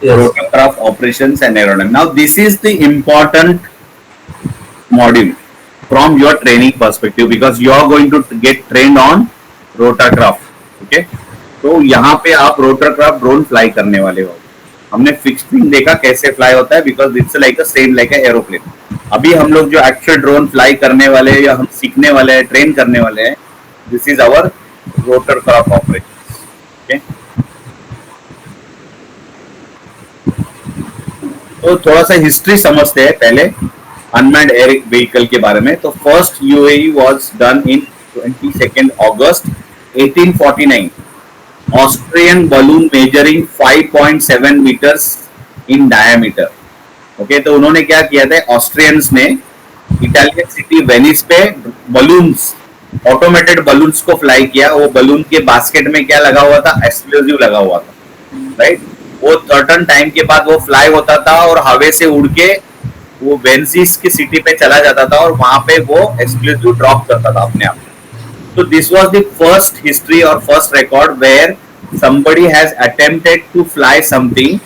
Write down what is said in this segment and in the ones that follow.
Yes. rotorcraft operations and aerodynamics. Now this is the important module from your training perspective because you are going to get trained on rotorcraft. Okay, तो यहाँ पे आप rotorcraft drone fly करने वाले हो. हमने fixed wing देखा कैसे फ्लाई होता है because it's like same like aeroplane. अभी हम लोग जो एक्चुअल ड्रोन फ्लाई करने वाले हैं या हम सीखने वाले हैं ट्रेन करने वाले हैं this is our rotorcraft operation. Okay, तो थोड़ा सा हिस्ट्री समझते हैं पहले अनमैन्ड एयर व्हीकल के बारे में. तो first UAE was done in 22 August 1849. Austrian balloon measuring 5.7 metres in diameter. Okay, तो उन्होंने क्या किया था ऑस्ट्रियंस ने इटालियन सिटी वेनिस पे बलून्स ऑटोमेटेड बलून्स को फ्लाई किया. वो बलून के बास्केट में क्या लगा हुआ था एक्सप्लोजिव लगा हुआ था. राइट, वो सर्टन टाइम के बाद वो फ्लाई होता था और हवा से उड़ के वो वेनिस की सिटी पे चला जाता था और वहां पे वो एक्सप्लोजिव ड्रॉप करता था अपने आप. So this was the first history or first record where somebody has attempted to fly something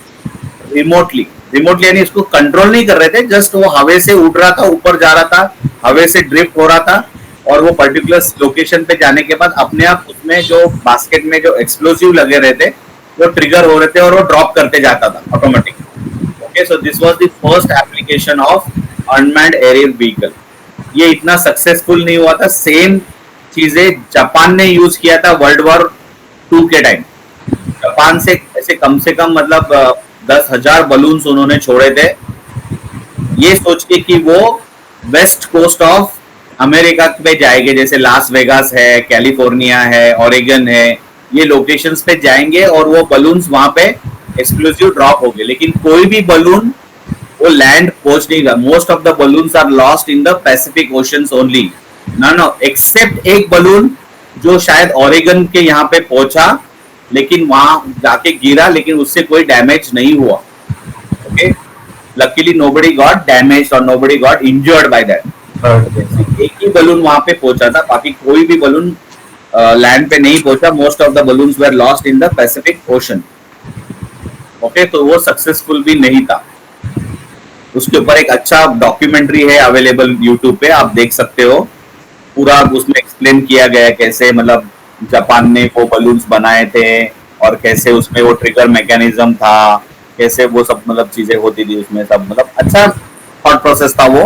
remotely. Remotely यानी इसको कंट्रोल नहीं कर रहे थे, जस्ट वो हवा से उड़ रहा था, ऊपर जा रहा था, हवा से ड्रिफ्ट हो रहा था और वो पर्टिकुलर लोकेशन पे जाने के बाद अपने आप उसमें जो बास्केट में जो एक्सप्लोसिव लगे रहते वो ट्रिगर हो रहे थे और वो ड्रॉप करते जाता था automatic. Okay, so this was the first application of unmanned aerial vehicle. ये इतना सक्सेसफुल नहीं हुआ था. सेम चीजें जापान ने यूज किया था वर्ल्ड वॉर 2 के टाइम. जापान से कम मतलब 10,000 बलून्स उन्होंने छोड़े थे ये सोच के कि वो वेस्ट कोस्ट ऑफ अमेरिका पे जाएंगे, जैसे लास वेगास है, कैलिफोर्निया है, ओरेगन है, ये लोकेशंस पे जाएंगे और वो बलून्स वहां पे एक्सक्लूसिव ड्रॉप होंगे. लेकिन कोई भी बलून वो लैंड पहुंच नहीं रहा. Most of the balloons are lost in the Pacific oceans only. No except एक बलून जो शायद ओरेगन के यहाँ पे पहुंचा लेकिन वहां जाके गिरा लेकिन उससे कोई डैमेज नहीं हुआ. Okay, luckily nobody got damage और nobody got injured by that. एक ही बलून वहां पे पहुंचा था, बाकी कोई भी बलून लैंड पे नहीं पहुंचा. Most of the balloons were lost in the Pacific ocean. Okay, तो वो सक्सेसफुल भी नहीं था. उसके ऊपर एक अच्छा डॉक्यूमेंट्री है अवेलेबल यूट्यूब पे, आप देख सकते हो. पूरा उसमें एक्सप्लेन किया गया है कैसे मतलब जापान ने वो बलून्स बनाए थे और कैसे उसमें वो ट्रिगर मैकेनिज्म था, कैसे वो सब मतलब चीजें होती थी उसमें सब. मतलब अच्छा थॉट प्रोसेस था वो,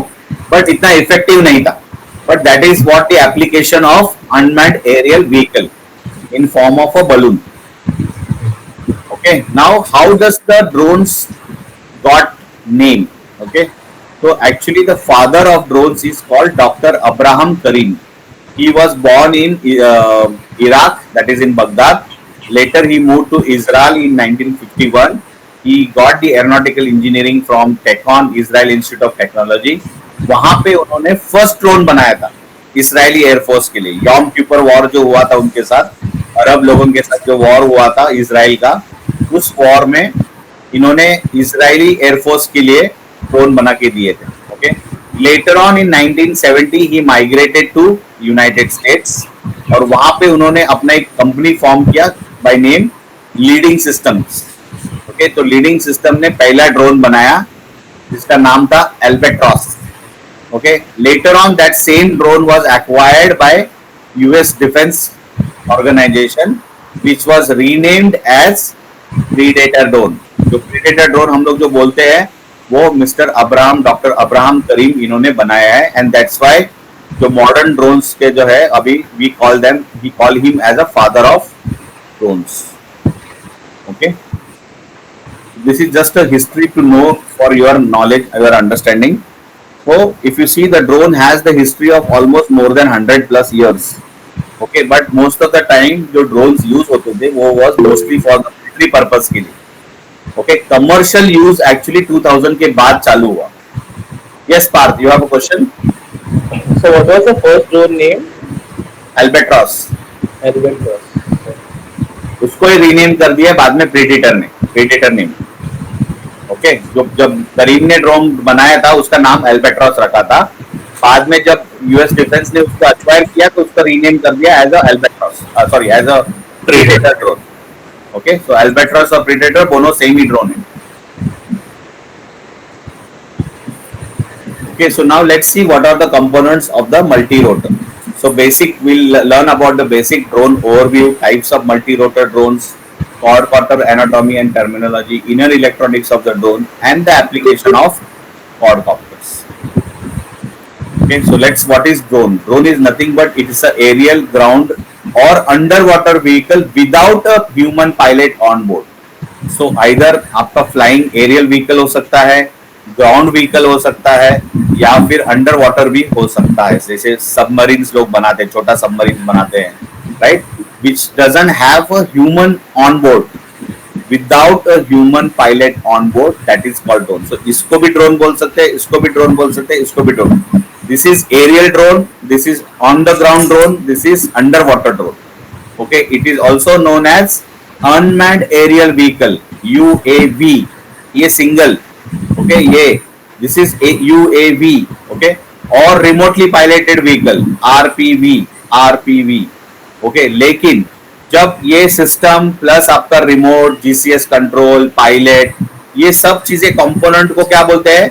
बट इतना इफेक्टिव नहीं था. But that is what the application of unmanned aerial vehicle in form of a balloon. Okay, now how does the drones got name. Okay, so actually the father of drones is called Dr. Abraham Karim. He was born in Iraq, that is in Baghdad. Later he moved to Israel in 1951. He got the aeronautical engineering from Techon, Israel Institute of Technology. वहां पे उन्होंने first drone बनाया था Israeli air force के लिए. Yom किपर war जो हुआ था उनके साथ, अरब लोगों के साथ जो वॉर हुआ था इसराइल का, उस वॉर में इन्होंने इसराइली एयरफोर्स के लिए ड्रोन बना के दिए थे. ओके, लेटर ऑन इन 1970 ही माइग्रेटेड टू यूनाइटेड स्टेट्स और वहां पे उन्होंने अपना एक कंपनी फॉर्म किया by name leading systems. Okay, तो लीडिंग सिस्टम ने पहला ड्रोन बनाया जिसका नाम था Albatross. Okay, later on that same drone was acquired by US defence organisation which was renamed as predator drone. जो प्रीडेटर ड्रोन हम लोग जो बोलते हैं वो मिस्टर अब्राहम, डॉक्टर अब्राहम करीम इन्होंने बनाया है. एंड दैट्स व्हाई जो मॉडर्न ड्रोन्स के जो है अभी we call him as a father of drones. Okay, this is just a history to know for your knowledge, your understanding. So if you see the drone has the history of almost more than 100+ years. Okay, but most of the time जो drones use होते थे वो was mostly for the military purpose के लिए. Okay, commercial use actually 2000 के बाद चालू हुआ. Yes, Parth, you have a question? So what was the first drone name? Albatross. Albatross. उसको ही रीनेम कर दिया बाद में प्रेडेटर नेम. ओके, जब करीम ने ड्रोन बनाया था उसका नाम एल्बेट्रॉस रखा था. बाद में जब यूएस डिफेंस ने उसको एक्वायर किया तो उसका रीनेम कर दिया as a Albatross, as a predator drone. Okay, so Albatross और प्रेडेटर दोनों सेम ही ड्रोन है. Okay, so now let's see what are the components of the multi-rotor. So basic, we'll learn about the basic drone overview, types of multi-rotor drones, quadcopter anatomy and terminology, inner electronics of the drone, and the application of quadcopters. Okay, so what is drone? Drone is nothing but it is a aerial, ground or underwater vehicle without a human pilot on board. So either आपका flying aerial vehicle हो सकता है, ground vehicle हो सकता है, या फिर under water भी हो सकता है, जैसे सबमरीन्स लोग बनाते हैं, छोटा सबमरीन बनाते हैं, right, which doesn't have a human on board, without a human pilot on board, that is called drone. So इसको भी ड्रोन बोल सकते हैं, इसको भी ड्रोन बोल सकते हैं, इसको भी drone. This is aerial drone, this is on the ground drone, this is under water drone. Okay, it is also known as unmanned aerial vehicle, UAV, ये सिंगल, ओके, ये दिस इज UAV, ओके, और remotely piloted vehicle, RPV, okay. लेकिन जब ये system plus आपका remote, GCS control, pilot, ये सब चीजें कंपोनेंट को क्या बोलते हैं?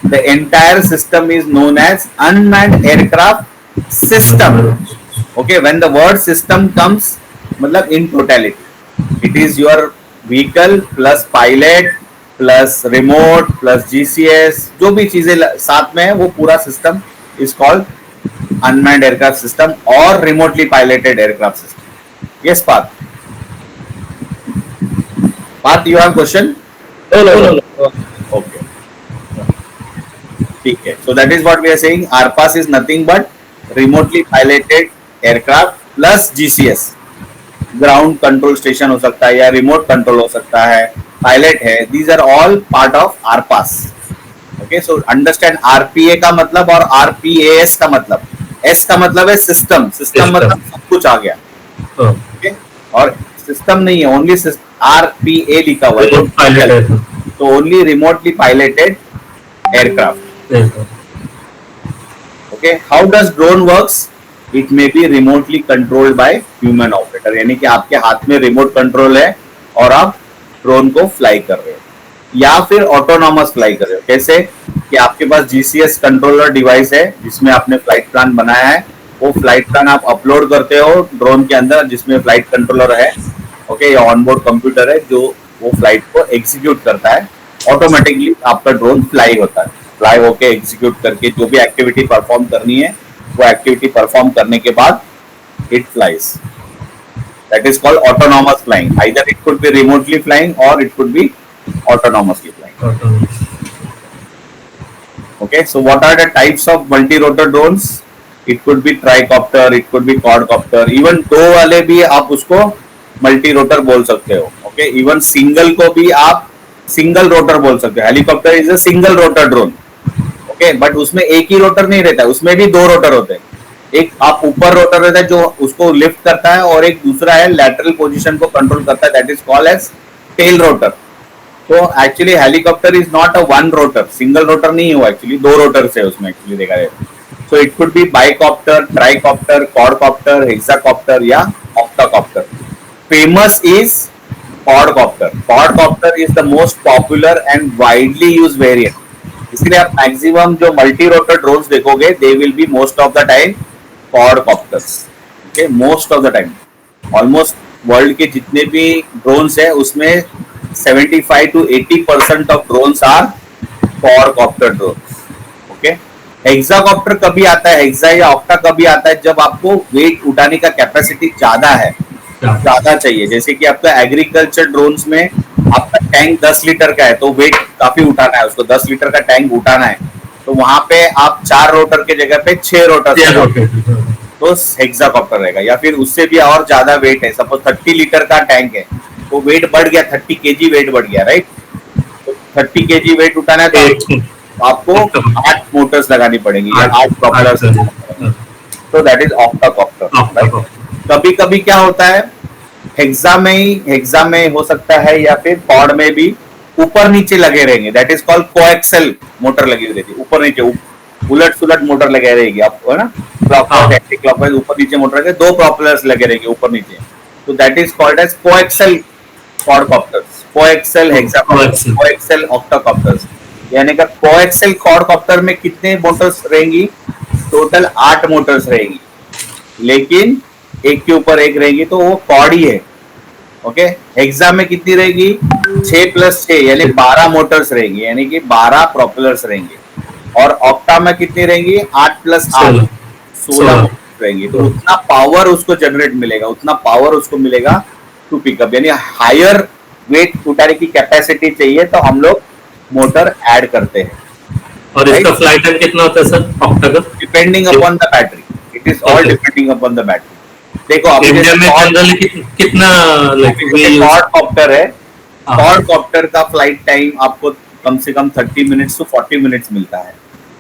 The entire system is known as unmanned aircraft system. Okay, when the word system comes, मतलब in totality, it is your vehicle plus pilot plus remote plus GCS, जो भी चीजें साथ में है वो पूरा system is called unmanned aircraft system or remotely piloted aircraft system. Yes, Parth, you have question? No. Okay, ठीक है. So that is what we are saying. ARPAS is nothing but remotely piloted aircraft plus GCS. Ground control station हो सकता है या remote control हो सकता है, pilot है. These are all part of RPAS. Okay, so understand RPA का मतलब और RPAS का मतलब. S का मतलब है सिस्टम, सिस्टम मतलब सब कुछ आ गया. ओके, और सिस्टम नहीं है, ओनली RPA लिखा हुआ है, तो only remotely piloted aircraft. Okay, how does drone works? It may be remotely controlled by human operator, यानी कि आपके हाथ में रिमोट कंट्रोल है और आप ड्रोन को फ्लाई कर रहे हो, या फिर ऑटोनॉमस फ्लाई कर रहे हो. कैसे कि आपके पास GCS कंट्रोलर डिवाइस है जिसमें आपने फ्लाइट प्लान बनाया है, वो फ्लाइट प्लान आप अपलोड करते हो ड्रोन के अंदर जिसमें फ्लाइट कंट्रोलर है, ओके, या ऑनबोर्ड कंप्यूटर है जो वो फ्लाइट को एग्जीक्यूट करता है. ऑटोमेटिकली आपका ड्रोन फ्लाई होता है, फ्लाई होके एग्जीक्यूट करके जो भी एक्टिविटी परफॉर्म करनी है वो एक्टिविटी परफॉर्म करने के बाद it flies. That is called autonomous flying. Either it could be remotely flying और it could be autonomously flying. Okay, so what are the types of multi rotor drones? It could be tricopter, it could be quadcopter, even दो वाले भी आप उसको multi rotor बोल सकते हो. Okay, even single को भी आप सिंगल रोटर बोल सकते हो. Helicopter is a single rotor drone, okay, but उसमें एक ही रोटर नहीं रहता है, उसमें भी दो रोटर होते हैं. एक आप ऊपर रोटर रहता है जो उसको लिफ्ट करता है, और एक दूसरा है लैटरल पोजीशन को कंट्रोल करता है, that is called as tail rotor. तो actually helicopter is not a one rotor, single rotor नहीं है, एक्चुअली दो रोटर्स है उसमें एक्चुअली देखा जाए. So it could be bicopter, tricopter, quadcopter, hexacopter या octacopter. Famous is quadcopter. Quadcopter is the most popular and widely used variant. इसलिए आप मैक्सिमम जो मल्टी रोटर ड्रोन्स देखोगे they will be most of the time quadcopters. Okay, most of the time almost world के जितने भी drones है उसमें 75 to 80% of drones are quadcopter drones. Okay, hexacopter कभी आता है, हेक्सा या ऑक्टा कभी आता है जब आपको वेट उठाने का कैपेसिटी ज्यादा है, ज्यादा चाहिए. जैसे कि आपका एग्रीकल्चर ड्रोन्स में आपका टैंक 10 लीटर का है तो वेट काफी उठाना है, उसको 10 लीटर का टैंक उठाना है, तो वहां पे आप 4 रोटर के जगह पे 6 रोटर तो हेक्साकॉप्टर रहेगा. या फिर उससे भी और ज्यादा वेट है, सपोज 30 लीटर का टैंक है तो वेट बढ़ गया, 30 kg वेट बढ़ गया, राइट. तो 30 kg वेट उठाना है तो आपको 8 मोटर्स लगानी पड़ेंगी या 8 प्रॉपेलर्स. तो दैट इज ऑक्टाकॉप्टर. कभी कभी क्या होता है, हेक्सा में हो सकता है या फिर क्वाड में भी ऊपर नीचे लगे रहेंगे, that is called coaxial motor लगी रहती है, ऊपर नीचे उलट सुलट मोटर लगे रहेगी आपको, है ना, क्लॉकवाइज एंटी क्लॉकवाइज ऊपर नीचे मोटर लगे, 2 प्रोपेलर्स लगे रहेंगे ऊपर नीचे. तो that is called as coaxial quadcopters, coaxial hexacopters, coaxial octacopters. यानी कि कोएक्सियल क्वाडकॉप्टर में कितने मोटर्स रहेंगी? टोटल 8 मोटर्स रहेंगी, लेकिन एक के ऊपर एक रहेगी तो वो कॉर्ड ही है। ओके, हेक्सा में कितनी रहेगी? 6 + 6 यानी 12 मोटर्स रहेंगी, यानी कि 12 प्रोपेलर्स रहेंगे। और ऑक्टा में कितनी रहेंगी? 8 + 8 16 मोटर्स रहेंगी। तो उतना पावर उसको जनरेट मिलेगा, उतना पावर उसको मिलेगा टू पिकअप, यानी हायर वेट उठाने की कैपेसिटी चाहिए तो हम लोग मोटर ऐड करते हैं। और इसका फ्लाइट टाइम कितना होता है सर ऑक्टा का? Depending upon the battery, it is all depending upon the battery. देखो अभी इंडिया में जनरली कितना क्वाडकॉप्टर है, हाँ। क्वाडकॉप्टर का फ्लाइट टाइम आपको कम से कम 30 मिनट्स to 40 मिनट्स मिलता है।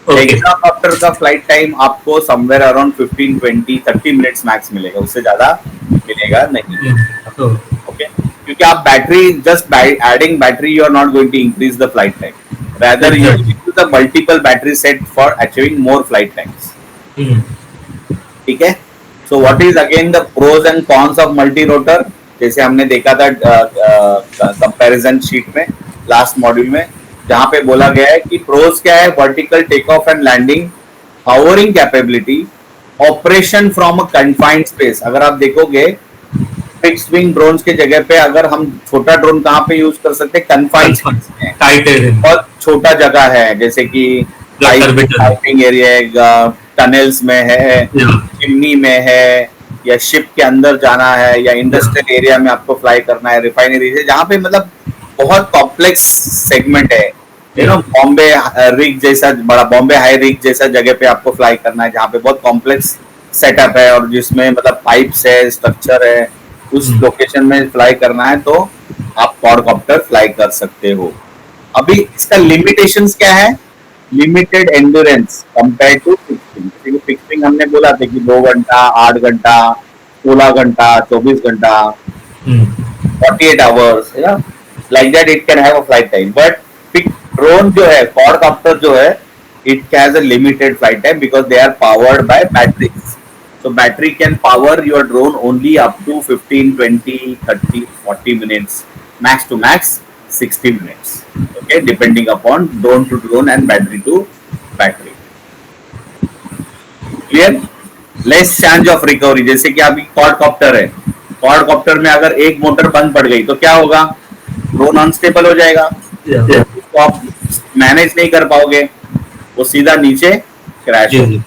हेक्साकॉप्टर का फ्लाइट टाइम आपको समवेयर अराउंड 15, 20, 30 मिनट्स मैक्स मिलेगा, उससे ज्यादा मिलेगा नहीं। ओके, क्योंकि आप battery just by adding battery you are not going to increase the flight time, rather you use the multiple battery set for achieving more flight times. ठीक है, so what is again the pros and cons of multi rotor? जैसे हमने देखा था comparison sheet में last module में, जहाँ पे बोला गया है कि प्रोज क्या है? Vertical take off and landing, hovering capability, operation from a confined space. अगर आप देखोगे फिक्स्ड विंग ड्रोन्स के जगह पे अगर हम छोटा ड्रोन कहाँ पे यूज कर सकते हैं? कन्फाइंड स्पेस में, बहुत छोटा जगह है, जैसे कि पाइपिंग एरिया, टनल्स में है, चिमनी में है, या शिप के अंदर जाना है, या इंडस्ट्रियल एरिया में आपको फ्लाई करना है, रिफाइनरी से, जहाँ पे मतलब बहुत कॉम्प्लेक्स सेगमेंट है। यू नो, बॉम्बे रिग जैसा, बड़ा बॉम्बे हाई रिग जैसा जगह पे आपको फ्लाई करना है, जहाँ पे बहुत कॉम्प्लेक्स सेटअप है और जिसमें मतलब पाइप्स है, स्ट्रक्चर है, उस लोकेशन में फ्लाई करना है तो आप क्वाडकॉप्टर फ्लाई कर सकते हो। अभी इसका लिमिटेशंस क्या है? Limited endurance compare to fixing. Fixing हमने बोला था कि 2 घंटा, 8 घंटा, 16 घंटा, 24 घंटा, 48 आवर्स, है ना, like that it can have a flight time. But drone जो है, क्वाडकॉप्टर जो है, it has a limited flight time because they are powered by batteries. So battery can power your drone only up to 15, 20, 30, 40 minutes, max to max 60 minutes. Okay, depending upon drone to drone and battery to battery. Clear? Less chance of recovery. जैसे कि अभी quadcopter है, quadcopter में अगर एक motor बंद पड़ गई तो क्या होगा? ड्रोन अनस्टेबल हो जाएगा, तो आप मैनेज नहीं कर पाओगे, वो सीधा नीचे क्रैश होगा।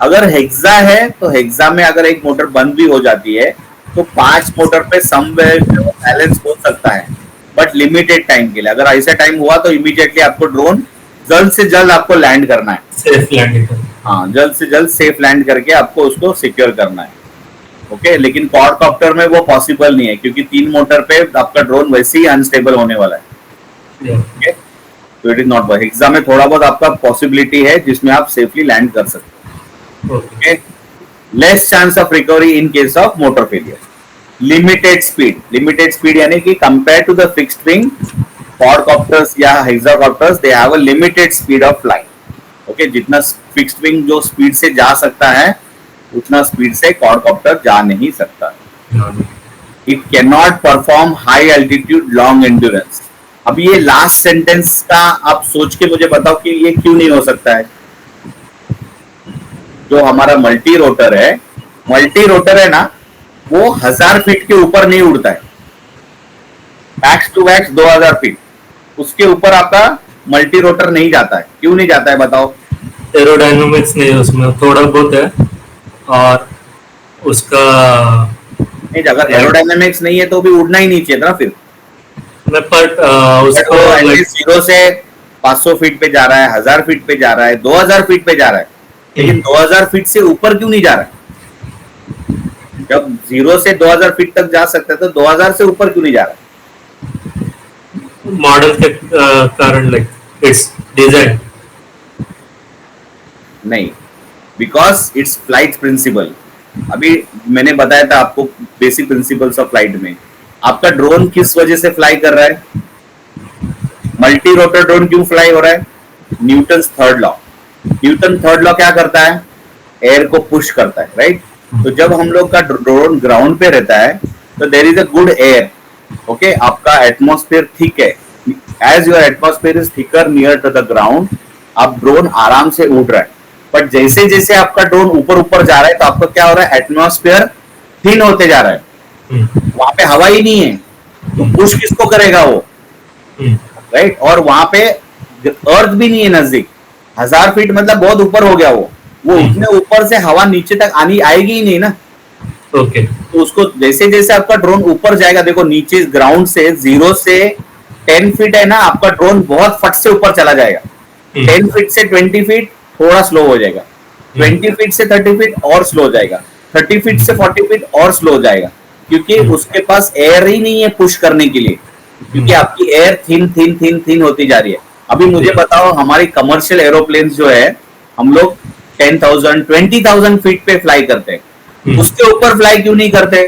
अगर हेक्सा है तो हेक्सा में अगर एक मोटर बंद भी हो जाती है तो 5 मोटर पे समवेयर बैलेंस हो सकता है, बट लिमिटेड टाइम के लिए। अगर ऐसा टाइम हुआ तो इमीडिएटली आपको ड्रोन जल्द से जल्द आपको लैंड करना है, सेफ लैंडिंग। हाँ, जल्द से जल्द सेफ लैंड करके आपको उसको सिक्योर करना है। ओके, लेकिन क्वाडकॉप्टर में वो पॉसिबल नहीं है क्योंकि 3 मोटर पे आपका ड्रोन वैसे ही अनस्टेबल होने वाला है। ओके, तो it is not work. Hexa में थोड़ा बहुत आपका पॉसिबिलिटी है जिसमें आप सेफली लैंड कर सकते हैं। Okay. Less chance of recovery in case of motor failure. Limited speed. Limited speed यानी कि compared to the fixed wing, quadcopters या hexacopters, they have a limited speed of flight. Okay, जितना fixed wing जो speed से जा सकता है, उतना speed से quadcopter जा नहीं सकता। It cannot perform high altitude long endurance. अब ये last sentence का आप सोच के मुझे बताओ कि ये क्यों नहीं हो सकता है? जो हमारा मल्टी रोटर है ना, वो 1000 फीट के ऊपर नहीं उड़ता है, मैक्स टू मैक्स 2000 फीट, उसके ऊपर आपका मल्टी रोटर नहीं जाता है। क्यों नहीं जाता है बताओ? एरोडायनामिक्स नहीं है उसमें, थोड़ा बहुत है, और उसका नहीं, अगर एरोडायनामिक्स नहीं है तो भी उड़ना ही नहीं चाहिए था फिर। उसको 0 से 500 फीट पे जा रहा है, 1000 फीट पे जा रहा है, 2000 फीट पे जा रहा है, लेकिन 2000 फीट से ऊपर क्यों नहीं जा रहा है? जब 0 से 2000 फीट तक जा सकता है तो 2000 से ऊपर क्यों नहीं जा रहा है? मॉडल के कारण, लाइक इट्स डिजाइन नहीं, बिकॉज इट्स फ्लाइट प्रिंसिपल। अभी मैंने बताया था आपको बेसिक प्रिंसिपल्स ऑफ फ्लाइट में। आपका ड्रोन किस वजह से फ्लाई कर रहा है? मल्टी रोटर ड्रोन क्यों फ्लाई हो रहा है? Newton's third law. Newton third law क्या करता है? एयर को पुश करता है, राइट? तो जब हम लोग का ड्रोन ग्राउंड पे रहता है तो there is a good air. Okay, आपका एटमॉस्फेयर ठीक है, as your atmosphere is thicker near to the ground, अब ड्रोन आराम से उड़ रहा है। बट जैसे जैसे आपका ड्रोन ऊपर ऊपर जा रहा है तो आपका क्या हो रहा है, एटमॉस्फेयर थिन होते जा रहा है, वहां पे हवा ही नहीं है, तो पुश किसको करेगा वो, राइट। और वहां पे अर्थ भी नहीं है नजदीक, 1000 फीट मतलब बहुत ऊपर हो गया वो उतने ऊपर से हवा नीचे तक आनी आएगी ही नहीं ना। ओके। तो उसको जैसे जैसे आपका ड्रोन ऊपर जाएगा, देखो नीचे ग्राउंड से 0 से 10 फीट है ना, आपका ड्रोन बहुत फट से ऊपर चला जाएगा। 10 फीट से 20 फीट थोड़ा स्लो हो जाएगा, 20 फीट से 30 फीट और स्लो हो जाएगा, 30 फीट से 40 फीट और स्लो हो जाएगा, क्योंकि उसके पास एयर ही नहीं है पुश करने के लिए, क्योंकि आपकी air thin thin thin thin होती जा रही है। अभी मुझे बताओ, हमारी कमर्शियल एरोप्लेन जो है, हम लोग 10,000 20,000 फीट पे फ्लाई करते हैं, उसके ऊपर फ्लाई क्यों नहीं करते?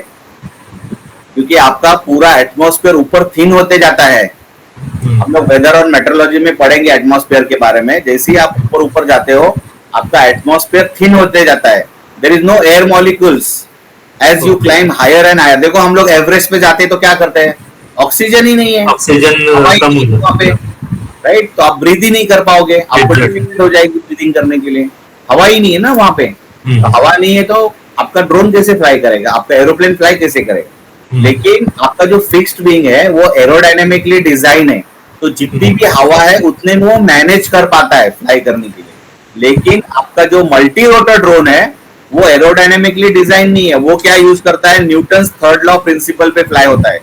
क्योंकि आपका पूरा एटमॉस्फेयर ऊपर थिन होते जाता है। हम लोग वेदर और मेट्रोलॉजी में पढ़ेंगे एटमॉस्फेयर के बारे में। जैसे ही आप ऊपर ऊपर जाते हो, आपका एटमॉस्फेयर थिन होते जाता है, there is no air molecules as you climb higher and higher. देखो हम लोग एवरेस्ट पे जाते हैं तो क्या करते हैं, ऑक्सीजन ही नहीं है, ऑक्सीजन कम वहां पे, राइट। तो आप ब्रीथ ही नहीं कर पाओगे, आपको डिफिकल्ट हो जाएगी ब्रीथिंग करने के लिए, हवा ही नहीं है ना वहां पे। तो हवा नहीं है तो आपका ड्रोन कैसे फ्लाई करेगा, आपका एरोप्लेन फ्लाई कैसे करेगा? लेकिन आपका जो फिक्स्ड विंग है वो एरोडायनेमिकली डिजाइन है, तो जितनी भी हवा है उतने में वो मैनेज कर पाता है फ्लाई करने के लिए। लेकिन आपका जो मल्टी रोटर ड्रोन है वो एरोडायनेमिकली डिजाइन नहीं है, वो क्या यूज करता है, न्यूटन थर्ड लॉ प्रिंसिपल पे फ्लाई होता है।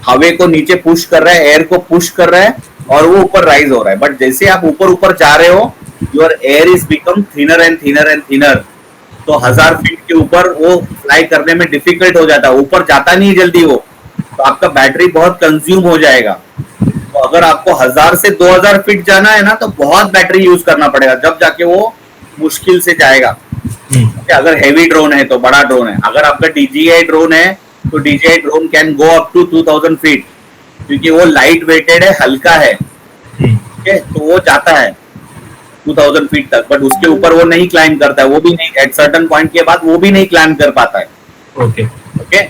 हवे को नीचे पुश कर रहा है, एयर को पुश कर रहा है और वो ऊपर राइज हो रहा है। बट जैसे आप ऊपर ऊपर जा रहे हो, your air is become thinner and thinner and thinner, तो 1000 फीट के ऊपर वो फ्लाई करने में डिफिकल्ट हो जाता है, ऊपर जाता नहीं जल्दी वो, तो आपका बैटरी बहुत कंज्यूम हो जाएगा। तो अगर आपको 1000 से 2000 फीट जाना है ना, तो बहुत बैटरी यूज करना पड़ेगा, जब जाके वो मुश्किल से जाएगा। अगर हेवी ड्रोन है तो, बड़ा ड्रोन है, अगर आपका DJI ड्रोन है तो DJI drone can go up to 2000 feet, क्योंकि वो लाइट वेटेड है, हल्का है, ठीक है, तो वो जाता है 2000 फीट तक। बट उसके ऊपर वो नहीं क्लाइम करता है, वो भी नहीं, एट सर्टेन पॉइंट के बाद वो भी नहीं क्लाइम कर पाता है। Okay okay,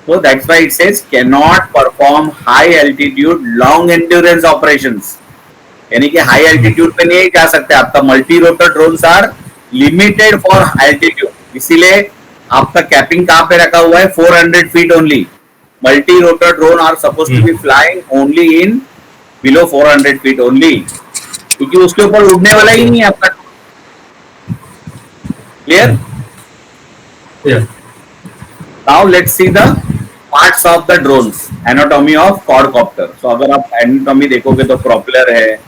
so that's why it says cannot perform high altitude long endurance operations, यानी कि हाई एल्टीट्यूड पे नहीं जा सकते। आपका multi rotor drones are limited for altitude, इसीलिए आपका कैपिंग कहाँ पे रखा हुआ है, 400 feet only. Multi rotor drone are suppose to be flying only in below 400 feet only, क्योंकि उसके ऊपर उड़ने वाला ही नहीं है आपका। Clear? Now let's see the parts of the drones. Anatomy of quadcopter. So अगर आप anatomy देखोगे तो प्रोपेलर है,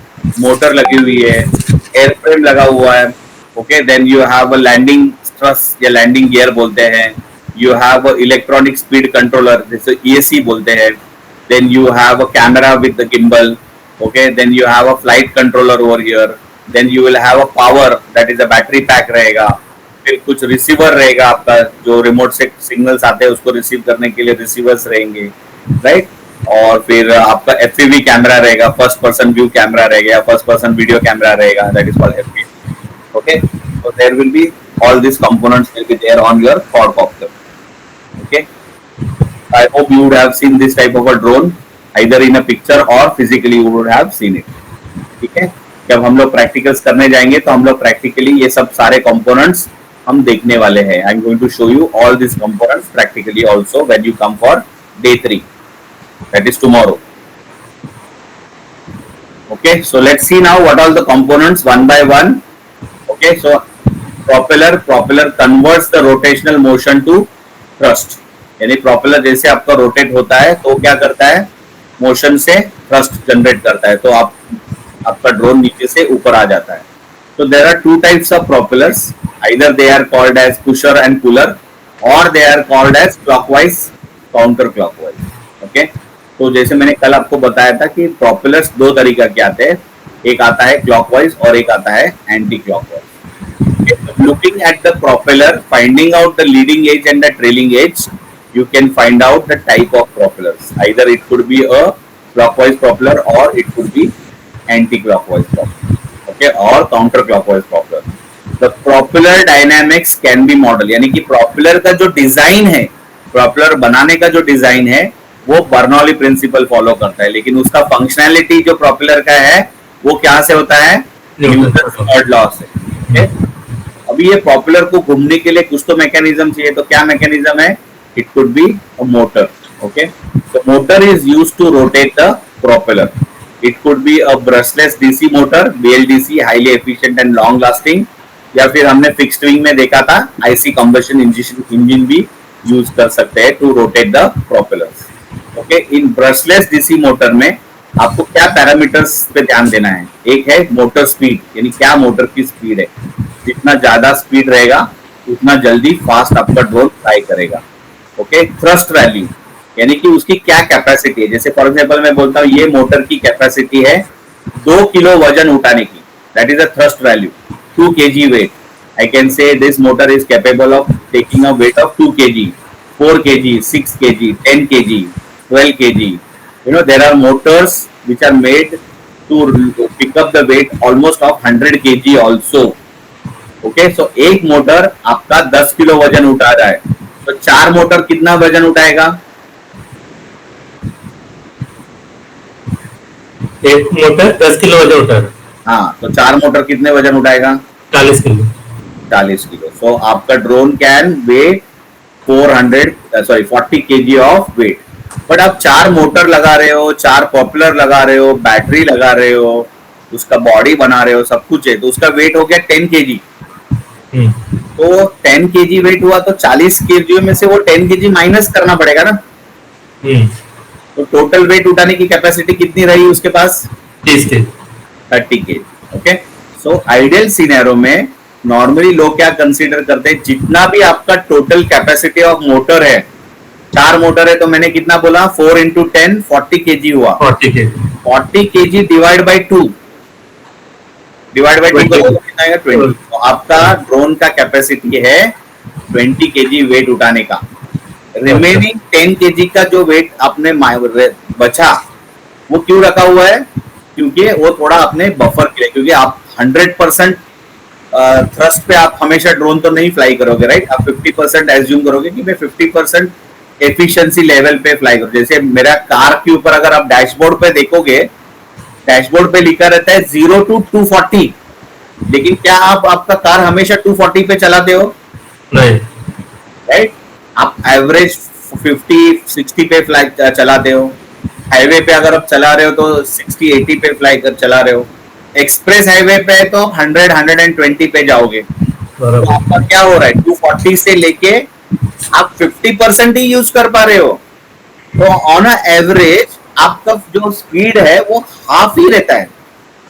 मोटर लगी हुई है, एयरफ्रेम लगा हुआ है, okay, then you have a landing stress या landing gear बोलते हैं, you have a electronic speed controller जैसे ESC बोलते हैं, then you have a camera with the gimbal, okay, then you have a flight controller over here, then you will have a power that is a battery pack रहेगा, फिर कुछ receiver रहेगा आपका, जो remote से signals आते हैं उसको रिसीव करने के लिए रिसीवर्स रहेंगे, राइट। और फिर आपका FPV कैमरा रहेगा, फर्स्ट पर्सन व्यू कैमरा रहेगा या फर्स्ट पर्सन वीडियो कैमरा रहेगा, that is called FPV। Okay, so there will be all this components will be there on your quadcopter। Okay, I hope you would have seen this type of a drone either in a picture और physically you would have seen it. ठीक है, जब हम लोग practicals करने जाएंगे तो हम लोग प्रैक्टिकली ये सब सारे कंपोनेंट्स हम देखने वाले हैं। I am going to show you all this components practically also when you come for day 3, that is tomorrow. Okay, so let's see now what are the components one by one. Okay, so propeller converts the rotational motion to thrust, यानी propeller जैसे आपका rotate होता है तो क्या करता है, motion से थ्रस्ट जनरेट करता है, तो आपका ड्रोन नीचे से ऊपर आ जाता है। So there are two types of propellers. Either they are called as pusher and puller, or they are called as clockwise, counterclockwise. Okay? तो जैसे मैंने कल आपको बताया था कि propellers दो तरीका के आते हैं, एक आता है clockwise और एक आता है anti-clockwise. Okay? Looking at the propeller, finding out the leading edge and the trailing edge, you can find out the type of propellers. Either it could be a clockwise propeller or it could be anti-clockwise propeller. Okay, और counter clockwise propeller. The propeller dynamics can be model, यानी कि propeller का जो design है, propeller बनाने का जो design है वो बर्नौली प्रिंसिपल फॉलो करता है, लेकिन उसका फंक्शनैलिटी जो प्रोपेलर का है वो क्या से होता है, न्यूटन थर्ड लॉ से। okay? अभी ये प्रोपेलर को घूमने के लिए कुछ तो मैकेनिज्म चाहिए, तो क्या मैकेनिज्म है, it could be a motor. Okay, so motor is used to rotate the propeller. It could be a brushless DC motor, BLDC, highly efficient and long lasting, या फिर हमने फिक्स्ड विंग में देखा था IC combustion इंजन भी use कर सकते हैं to rotate the propellers. Okay, इन ब्रशलेस DC मोटर में आपको क्या पैरामीटर्स पे ध्यान देना है, एक है मोटर स्पीड, यानी क्या मोटर की स्पीड है, जितना ज्यादा स्पीड रहेगा उतना जल्दी फास्ट आपका ड्रोन फ्लाई करेगा। ओके, थ्रस्ट वैल्यू, यानी कि उसकी क्या कैपेसिटी है, जैसे फॉर एग्जांपल मैं बोलता हूँ ये मोटर की कैपेसिटी है 2 किलो वजन उठाने की, that is a thrust value, 2 kg weight. I can say this motor is capable of taking a weight of 2 kg, 4 kg, 6 kg, 10 kg, 12 kg. You know, there are motors which are made to pick up the weight almost of 100 kg also. Okay, so एक motor आपका 10 kilo वजन उठा रहा है, तो 4 motor कितना वजन उठाएगा, एक मोटर 10 किलो वजन उठा रहा है। हाँ, तो 4 मोटर कितने वजन उठाएगा, 40 किलो। 40 किलो। सो आपका drone can weigh 40 kg of weight. But आप 4 मोटर लगा रहे हो, 4 पॉपुलर लगा रहे हो, बैटरी लगा रहे हो, उसका बॉडी बना रहे हो, सब कुछ है, तो उसका वेट हो गया 10 kg। तो 10 kg वेट हुआ तो 40 kg में से वो 10 kg माइनस करना पड़ेगा ना। तो टोटल वेट उठाने की कैपेसिटी कितनी रही उसके पास, 30 kg। Okay, so ideal scenario में नॉर्मली लोग क्या कंसीडर करते हैं, जितना भी आपका टोटल कैपेसिटी ऑफ मोटर है, 4 मोटर है तो मैंने कितना बोला, 4 into 10 40 kg हुआ, 40 kg डिवाइड बाई 2 कितना आएगा, 20। तो आपका ड्रोन का कैपेसिटी है 20 kg वेट उठाने का। रिमेनिंग 10 kg का जो वेट आपने बचा वो क्यों रखा हुआ है, क्योंकि वो थोड़ा अपने बफर के लिए, क्योंकि आप 100% थ्रस्ट पे आप हमेशा ड्रोन तो नहीं फ्लाई करोगे, राइट, आप 50% एज्यूम करोगे कि मैं 50% एफिशिएंसी लेवल पे फ्लाई करूं। जैसे मेरा कार के ऊपर अगर आप डैशबोर्ड पे देखोगे, डैशबोर्ड पे लिखा रहता है 0 to 240, लेकिन क्या आप आपका कार हमेशा 240 पे चलाते हो, नहीं, राइट, आप एवरेज 50-60 पे फ्लाई चलाते हो। हाईवे पे अगर आप चला रहे हो तो 60-80 पे फ्लाई कर चला रहे हो। एक्सप्रेस हाईवे पे तो आप 100-120 पे जाओगे। तो आपका क्या हो रहा है, 240 से लेके आप 50% ही यूज कर पा रहे हो। तो ऑन अ एवरेज आपका जो स्पीड है वो हाफ ही रहता है।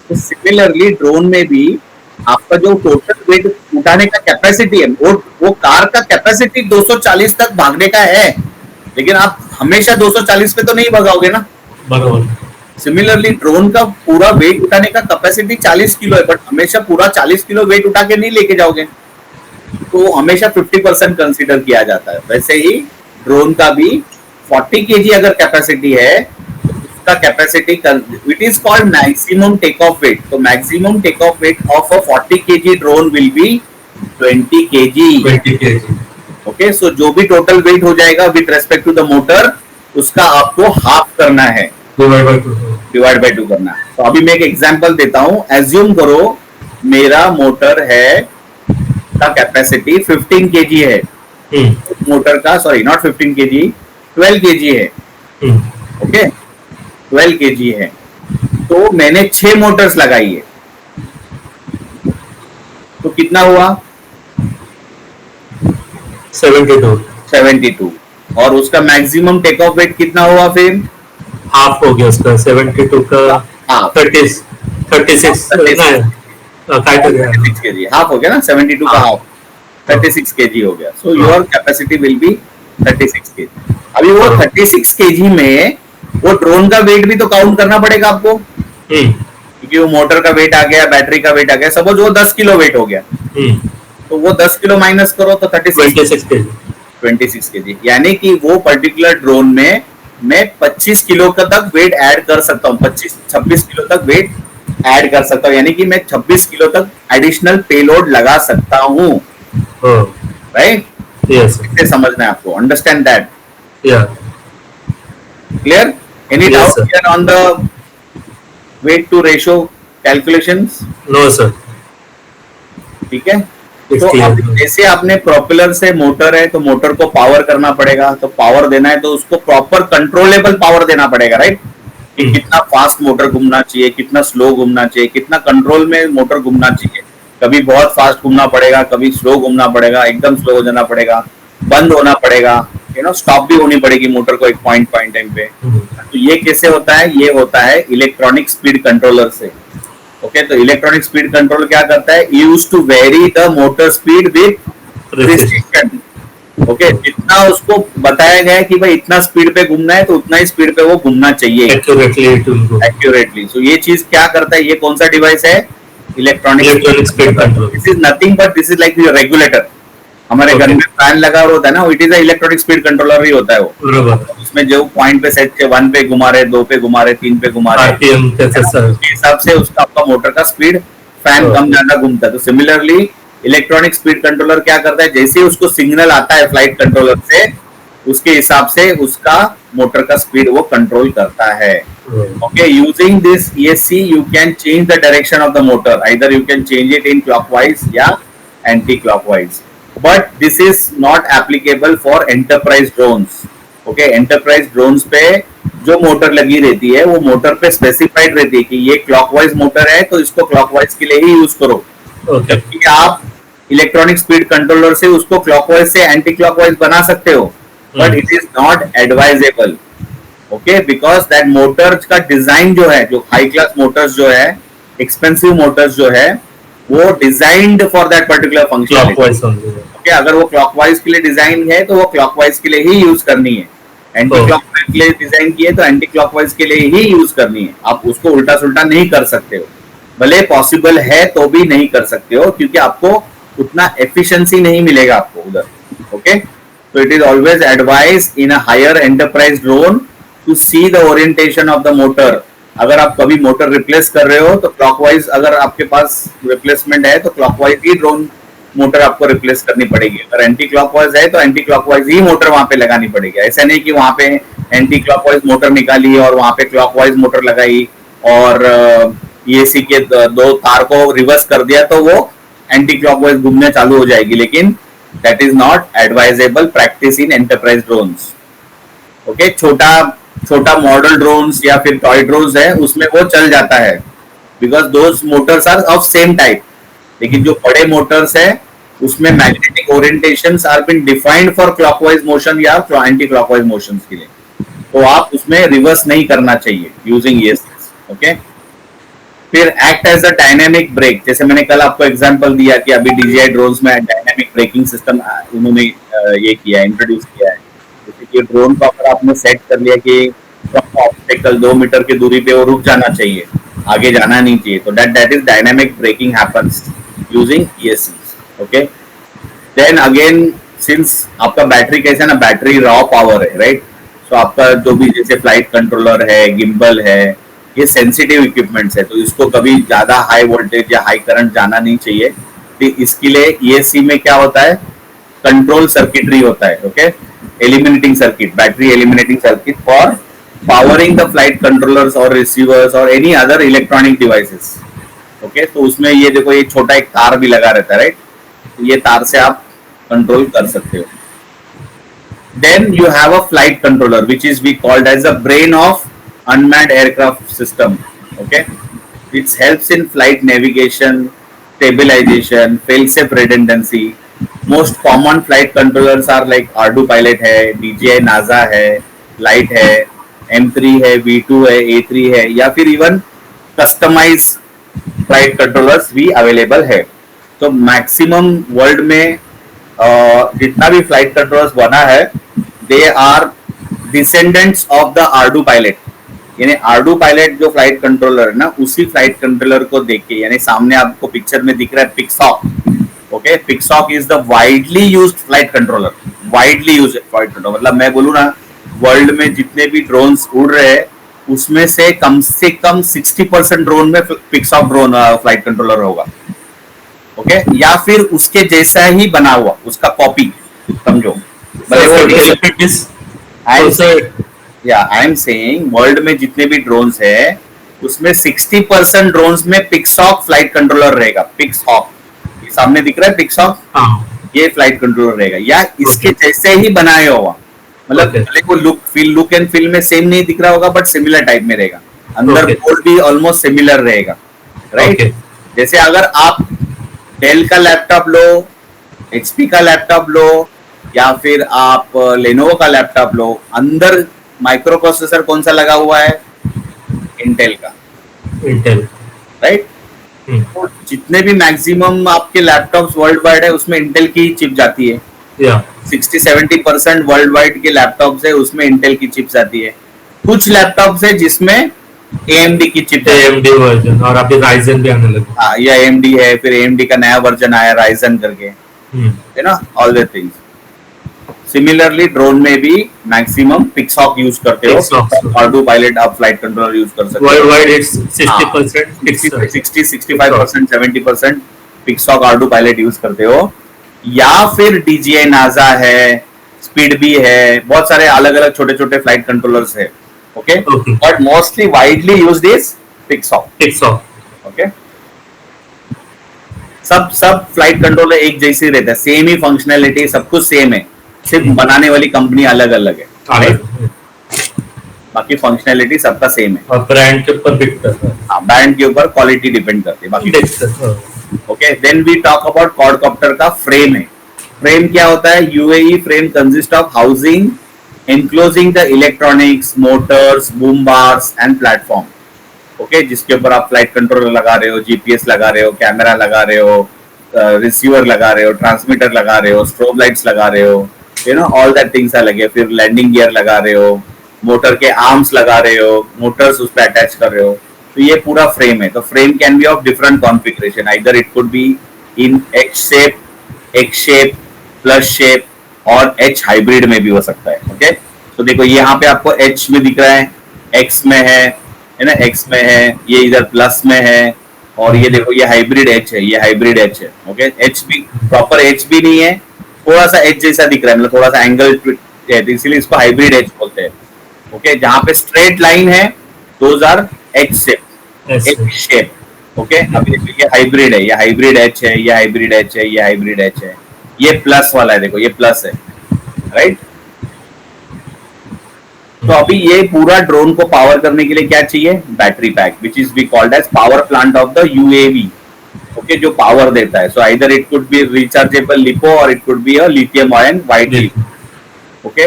तो सिमिलरली ड्रोन में भी आपका जो टोटल वेट उठाने का कैपेसिटी है, वो कार का कैपेसिटी 240 तक भागने का है, लेकिन आप हमेशा 240 पे तो नहीं भगाओगे ना। बराबर। सिमिलरली ड्रोन का पूरा वेट उठाने का कैपेसिटी 40 किलो है, बट हमेशा पूरा 40 किलो वेट उठा के नहीं लेके जाओगे, तो हमेशा 50% कंसीडर किया जाता है। वैसे ही ड्रोन का भी 40 kg अगर कैपेसिटी है, तो उसका capacity it is called maximum take off weight. तो maximum take off weight of a 40 kg drone will be 20 kg। Okay, so जो भी टोटल वेट हो जाएगा with respect to the motor, उसका आपको हाफ करना है, डिवाइड बाय 2 करना है। तो अभी मैं एक एग्जांपल देता हूं। एज्यूम करो मेरा मोटर है का कैपेसिटी 15 kg है, मोटर का, सॉरी नॉट 15 kg, 12 kg है। ओके, 12 kg है, तो मैंने 6 मोटर्स लगाई है, तो कितना हुआ, 72। और उसका मैक्सिमम टेक ऑफ वेट कितना हुआ, फिर हाफ हो गया उसका 72 का, 36 kg हाफ हो गया ना, 72 का हाफ 36 kg हो गया। So your capacity will be 36 kg। अभी वो 36 kg में वो ड्रोन का वेट भी तो काउंट करना पड़ेगा आपको, क्योंकि वो मोटर का वेट आ गया, बैटरी का वेट आ गया, सपोज वो 10 किलो वेट हो गया, तो वो 10 किलो माइनस करो तो 26 kg, यानी कि वो पर्टिकुलर ड्रोन में मैं 25 किलो का तक वेट ऐड कर सकता हूँ, 26 किलो तक वेट ऐड कर सकता हूँ, यानी कि मैं 26 किलो तक एडिशनल पेलोड लगा सकता हूँ, राइट। यस, इसे समझना है आपको, understand that. Clear? Any Yes, doubt sir. here on the weight to ratio calculations? No, sir. ठीक है, It's तो clear. अब जैसे आपने प्रोपेलर से मोटर है तो मोटर को पावर करना पड़ेगा, तो पावर देना है तो उसको प्रॉपर कंट्रोलेबल पावर देना पड़ेगा, राइट? कि Hmm. कितना फास्ट मोटर घूमना चाहिए, कितना स्लो घूमना चाहिए, कितना कंट्रोल में मोटर घूमना चाहिए। कभी बहुत फास्ट घूमना पड़ेगा, कभी स्लो घूमना पड़ेगा, एकदम स्लो हो जाना पड़ेगा, बंद होना पड़ेगा, स्टॉप भी होनी पड़ेगी मोटर को एक पॉइंट पॉइंट टाइम पे। Hmm. तो ये कैसे होता है? ये होता है इलेक्ट्रॉनिक स्पीड कंट्रोलर से। ओके, तो इलेक्ट्रॉनिक स्पीड कंट्रोल क्या करता है? Use to vary the motor speed with Precision. Precision. Okay, जितना उसको बताया गया है कि भाई इतना स्पीड पे घूमना है तो उतना ही स्पीड पे वो घूमना चाहिए Accurately it will go. Accurately. So ये चीज क्या करता है? ये कौन सा डिवाइस है? Electronic Electronic speed control. This is nothing but this is like regulator. हमारे घर Okay. में फैन लगा हुआ होता है ना, it is electronic speed controller ही होता है वो। बराबर. उसमें जो पॉइंट पे सेट 1 पे घुमा रहे, 2 पे घुमा रहे, 3 पे घुमा रहे, RPM कैसे सर? उसके हिसाब से उसका आपका मोटर का स्पीड फैन Okay. कम ज्यादा घूमता है। तो सिमिलरली इलेक्ट्रॉनिक स्पीड कंट्रोलर क्या करता है? जैसे ही उसको सिग्नल आता है फ्लाइट कंट्रोलर से, उसके हिसाब से उसका मोटर का स्पीड वो कंट्रोल करता है। Okay, using this ESC, you can change the direction of the motor. Either you can change it in clockwise या anti-clockwise. But this is not applicable for enterprise drones. Okay, enterprise drones पे जो motor लगी रहती है वो motor पे specified रहती है कि ये क्लॉकवाइज मोटर है तो इसको क्लॉकवाइज के लिए ही यूज करो। Okay. जबकि आप इलेक्ट्रॉनिक स्पीड कंट्रोलर से उसको क्लॉकवाइज से एंटी क्लॉकवाइज बना सकते हो, but it is not advisable. Okay, because that Motors का डिजाइन जो है, जो हाई क्लास मोटर्स जो है, एक्सपेंसिव मोटर्स जो है, वो designed for that particular function. Clockwise only. Okay, अगर वो क्लॉकवाइज के लिए डिजाइन है तो वो क्लॉकवाइज के लिए ही यूज करनी है। एंटी क्लॉकवाइज के लिए डिजाइन की है तो एंटी क्लॉकवाइज के लिए ही यूज करनी है। आप उसको उल्टा सुल्टा नहीं कर सकते हो, भले पॉसिबल है तो भी नहीं कर सकते हो, क्योंकि आपको उतना एफिशिएंसी नहीं मिलेगा आपको उधर। ओके, तो it is always advise in a higher enterprise drone to see the orientation of the motor. अगर आप कभी मोटर रिप्लेस कर रहे हो तो क्लॉकवाइज, अगर आपके पास रिप्लेसमेंट है तो क्लॉकवाइज ही ड्रोन मोटर आपको रिप्लेस करनी पड़ेगी। अगर एंटी क्लॉकवाइज है तो एंटी क्लॉकवाइज ही मोटर वहां पे लगानी पड़ेगी। ऐसा नहीं कि वहां पे एंटी क्लॉकवाइज मोटर निकाली और वहां पे क्लॉकवाइज मोटर लगाई और ESC के दो तार को रिवर्स कर दिया तो वो एंटी क्लॉकवाइज घूमने चालू हो जाएगी, लेकिन that is not advisable practice in enterprise drones. Okay, छोटा छोटा मॉडल ड्रोन्स या फिर टॉय ड्रोन्स है उसमें वो चल जाता है, because those motors are of same type. लेकिन जो बड़े मोटर्स है उसमें magnetic orientations are been defined for clockwise motion या एंटी क्लॉकवाइज मोशंस के लिए, तो आप उसमें रिवर्स नहीं करना चाहिए यूजिंग ESC। ओके, फिर act as a dynamic brake. जैसे मैंने कल आपको एग्जांपल दिया कि अभी DJI ड्रोन्स में डायनेमिक ब्रेकिंग सिस्टम उन्होंने ये किया, इंट्रोड्यूस किया है। जैसे कि ड्रोन को अगर आपने सेट कर लिया कि ऑब्स्टेकल 2 मीटर की दूरी पे वो रुक जाना चाहिए, आगे जाना नहीं चाहिए, तो that is dynamic braking happens using ESC। Okay, then again since आपका बैटरी कैसा ना, बैटरी रॉ पावर है, राइट? सो आपका जो भी जैसे फ्लाइट कंट्रोलर है, गिम्बल है, ये सेंसिटिव इक्विपमेंट्स है, तो इसको कभी ज्यादा हाई वोल्टेज या हाई करंट जाना नहीं चाहिए। तो इसके लिए ESC में क्या होता है? कंट्रोल सर्किटरी होता है। Okay, eliminating circuit, battery eliminating circuit for powering the flight controllers और रिसीवर्स और any other electronic devices. Okay, तो उसमें ये देखो, ये छोटा एक तार भी लगा रहता है, राइट? तो ये तार से आप कंट्रोल कर सकते हो। Then you have a flight controller, which is we called as the brain of unmanned aircraft system. Okay, it helps in flight navigation, stabilization, fail-safe redundancy. Most common flight controllers are like Ardu Pilot है, DJI NASA है, Light है, M3 है, V2 है, A3 है, या फिर even customized flight controllers भी available है। तो मैक्सिमम वर्ल्ड में जितना भी फ्लाइट कंट्रोलर्स बना है, they are descendants of the ArduPilot. यानी आर्डू पायलट जो फ्लाइट कंट्रोलर है ना, उसी फ्लाइट कंट्रोलर को देख के, यानी सामने आपको पिक्चर में दिख रहा है Pixhawk. Okay, Pixhawk is the widely used flight controller. Widely used flight controller मतलब मैं बोलूँ ना, वर्ल्ड में जितने भी ड्रोन्स उड़ रहे हैं उसमें से कम 60% ड्रोन में पिक्सॉक ड्रोन फ्लाइट कंट्रोलर होगा। ओके, या फिर उसके जैसा ही बना हुआ, उसका कॉपी समझो। So, भले sir, वो if it is And- also या आई एम सेइंग वर्ल्ड में जितने भी ड्रोन्स है उसमें 60% ड्रोन्स में पिक्सॉक फ्लाइट कंट्रोलर रहेगा। पिक्सॉक, ये सामने दिख रहा है पिक्सॉक, हाँ ये फ्लाइट कंट्रोलर रहेगा या इसके Okay. जैसे ही बनाया होगा। मतलब Okay. भले को लुक एंड फील में सेम नहीं दिख रहा होगा बट सिमिलर टाइप में रहेगा। अंदर Okay. बोर्ड भी ऑलमोस्ट सिमिलर रहेगा, राइट? Okay. जैसे अगर आप डेल का लैपटॉप लो, एचपी का लैपटॉप लो या फिर आप लेनोवो का लैपटॉप लो, अंदर माइक्रो प्रोसेसर कौन सा लगा हुआ है? इंटेल का, इंटेल। राइट? तो जितने भी मैक्सिमम आपके लैपटॉप्स वर्ल्ड वाइड है उसमें इंटेल की चिप जाती है। या 60-70% वर्ल्ड वाइड के लैपटॉप्स है उसमें इंटेल की चिप्स आती है। कुछ लैपटॉप्स है जिसमें AMD की चिप है, AMD वर्जन, और अभी राइजन भी आने लगे। हाँ, या AMD है, फिर AMD का नया वर्जन आया राइजन करके, हम्म, है ना, all the things. Similarly drone में भी मैक्सिमम पिक्सॉक यूज करते Pixhawk. हो, ऑटो पायलट आप फ्लाइट कंट्रोलर यूज कर सकते वर्ल्ड हो। Wide it's 60% 60-65%, 70% Pixhawk autopilot use करते हो, या फिर DJI नाजा है, स्पीड भी है, बहुत सारे अलग अलग छोटे छोटे फ्लाइट कंट्रोलर्स है, okay, Okay. But mostly widely used is Pixhawk, Pixhawk. Okay. सब फ्लाइट कंट्रोलर एक जैसे रहता है, सेम ही फंक्शनैलिटी, सब कुछ सेम है, सिर्फ बनाने वाली कंपनी अलग अलग है, right? बाकी फंक्शनैलिटी सबका सेम है। और ब्रांड के ऊपर बिक करता हाँ, ब्रांड के ऊपर क्वालिटी डिपेंड करती है बाकी। है। Okay, then we talk about quadcopter का फ्रेम है। फ्रेम क्या होता है? UAV frame consist of housing enclosing the electronics, motors, boom bars and platform. Okay, जिसके ऊपर आप फ्लाइट कंट्रोलर लगा रहे हो, जीपीएस लगा रहे हो, कैमरा लगा रहे हो, रिसीवर लगा रहे हो, ट्रांसमीटर लगा रहे हो, स्ट्रोब लाइट्स लगा रहे हो, you know all that things are लगे। फिर लैंडिंग गियर लगा रहे हो, मोटर के आर्म्स लगा रहे हो, मोटर्स उस पर अटैच कर रहे हो, तो ये पूरा फ्रेम है। तो frame can be of different configuration, either it could be in x shape, plus shape और एच हाइब्रिड में भी हो सकता है। ओके, तो देखो यहाँ पे आपको एच में दिख रहा है, एक्स में है ना, एक्स में है, ये इधर प्लस में है, और ये देखो ये हाइब्रिड एच है, ये हाइब्रिड एच है। ओके, एच भी प्रॉपर एच भी नहीं है, थोड़ा सा एच जैसा दिख रहा है, मतलब थोड़ा सा एंगल है, तो इसीलिए इसको हाइब्रिड एच बोलते हैं। ओके, जहाँ पे स्ट्रेट लाइन है those R H shape, H shape. Okay, अभी देखो ये हाइब्रिड है, ये हाइब्रिड एच है, ये हाइब्रिड एच है, ये हाइब्रिड एच है, ये प्लस वाला है, देखो ये प्लस है, राइट? तो अभी ये पूरा ड्रोन को पावर करने के लिए क्या चाहिए? Battery pack, which is be called as power plant of the UAV. Okay, जो पावर देता है। So either it could be rechargeable LiPo और it could be a lithium ion with LiPo. Okay,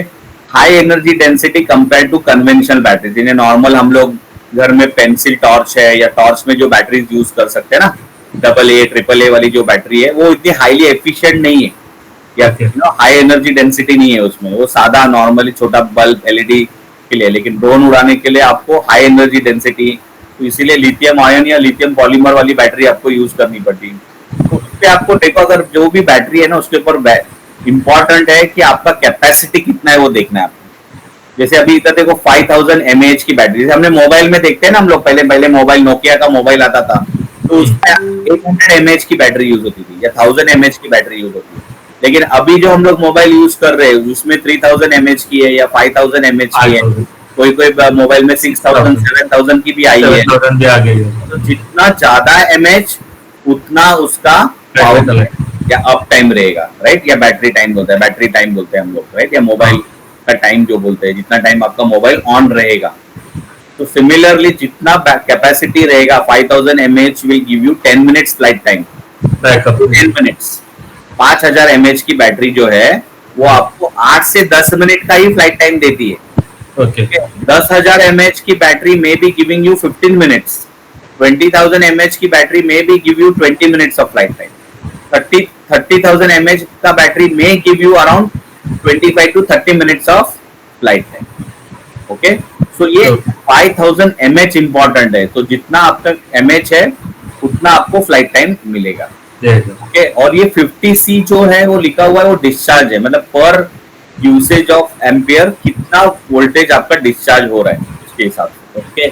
high energy density compare to conventional battery, जिन्हें normal हम लोग घर में pencil torch है या टॉर्च में जो बैटरीज यूज कर सकते हैं ना, AA, AAA वाली जो बैटरी है, वो इतनी हाईली एफिशिएंट नहीं है, या हाई एनर्जी डेंसिटी नहीं है उसमें, वो सादा नॉर्मली छोटा बल्ब एलईडी के लिए। लेकिन ड्रोन उड़ाने के लिए आपको हाई एनर्जी डेंसिटी, तो इसीलिए लिथियम आयन या लिथियम पॉलीमर वाली बैटरी आपको यूज करनी पड़ती है। तो उस पर आपको देखो, अगर जो भी बैटरी है ना उसके ऊपर इंपॉर्टेंट है कि आपका कैपेसिटी कितना है वो देखना है आपको। जैसे अभी इधर देखो 5000 mAh की बैटरी, जैसे हमने मोबाइल में देखते हैं ना हम लोग, पहले मोबाइल नोकिया का मोबाइल आता था, तो उसमें 800 mAh की बैटरी यूज होती थी या 1000 mAh की बैटरी यूज होती है। लेकिन अभी जो हम लोग मोबाइल यूज कर रहे हैं उसमें 3000 mAh की है या 5000 mAh की है, कोई मोबाइल में 6000 7000 की भी आई है। तो जितना ज्यादा mAh उतना उसका पावर या अप टाइम रहेगा, राइट? या बैटरी टाइम बोलते हैं, बैटरी टाइम बोलते हैं हम लोग, राइट? या मोबाइल का टाइम जो बोलते हैं, जितना टाइम आपका मोबाइल ऑन रहेगा। तो सिमिलरली जितना कैपेसिटी रहेगा, 5000 mAh will give you 10 minutes flight time, 10 minutes. 5000 mAh की बैटरी जो है वो आपको 8 से 10 मिनट का ही फ्लाइट टाइम देती है। ओके, 10,000 mAh की बैटरी में भी गिविंग यू 15 मिनट्स, 20,000 mAh की बैटरी में भी give you 20 minutes of flight time, 30,000 mAh का बैटरी में give you around 25 to 30 minutes of flight time. Okay, so ये 5000 mAh इंपॉर्टेंट है, तो जितना आपका mAh है उतना आपको फ्लाइट टाइम मिलेगा। ओके, और ये 50C जो है वो लिखा हुआ है, वो डिस्चार्ज है, मतलब पर यूसेज ऑफ एम्पियर कितना वोल्टेज आपका डिस्चार्ज हो रहा है उसके हिसाब से। ओके,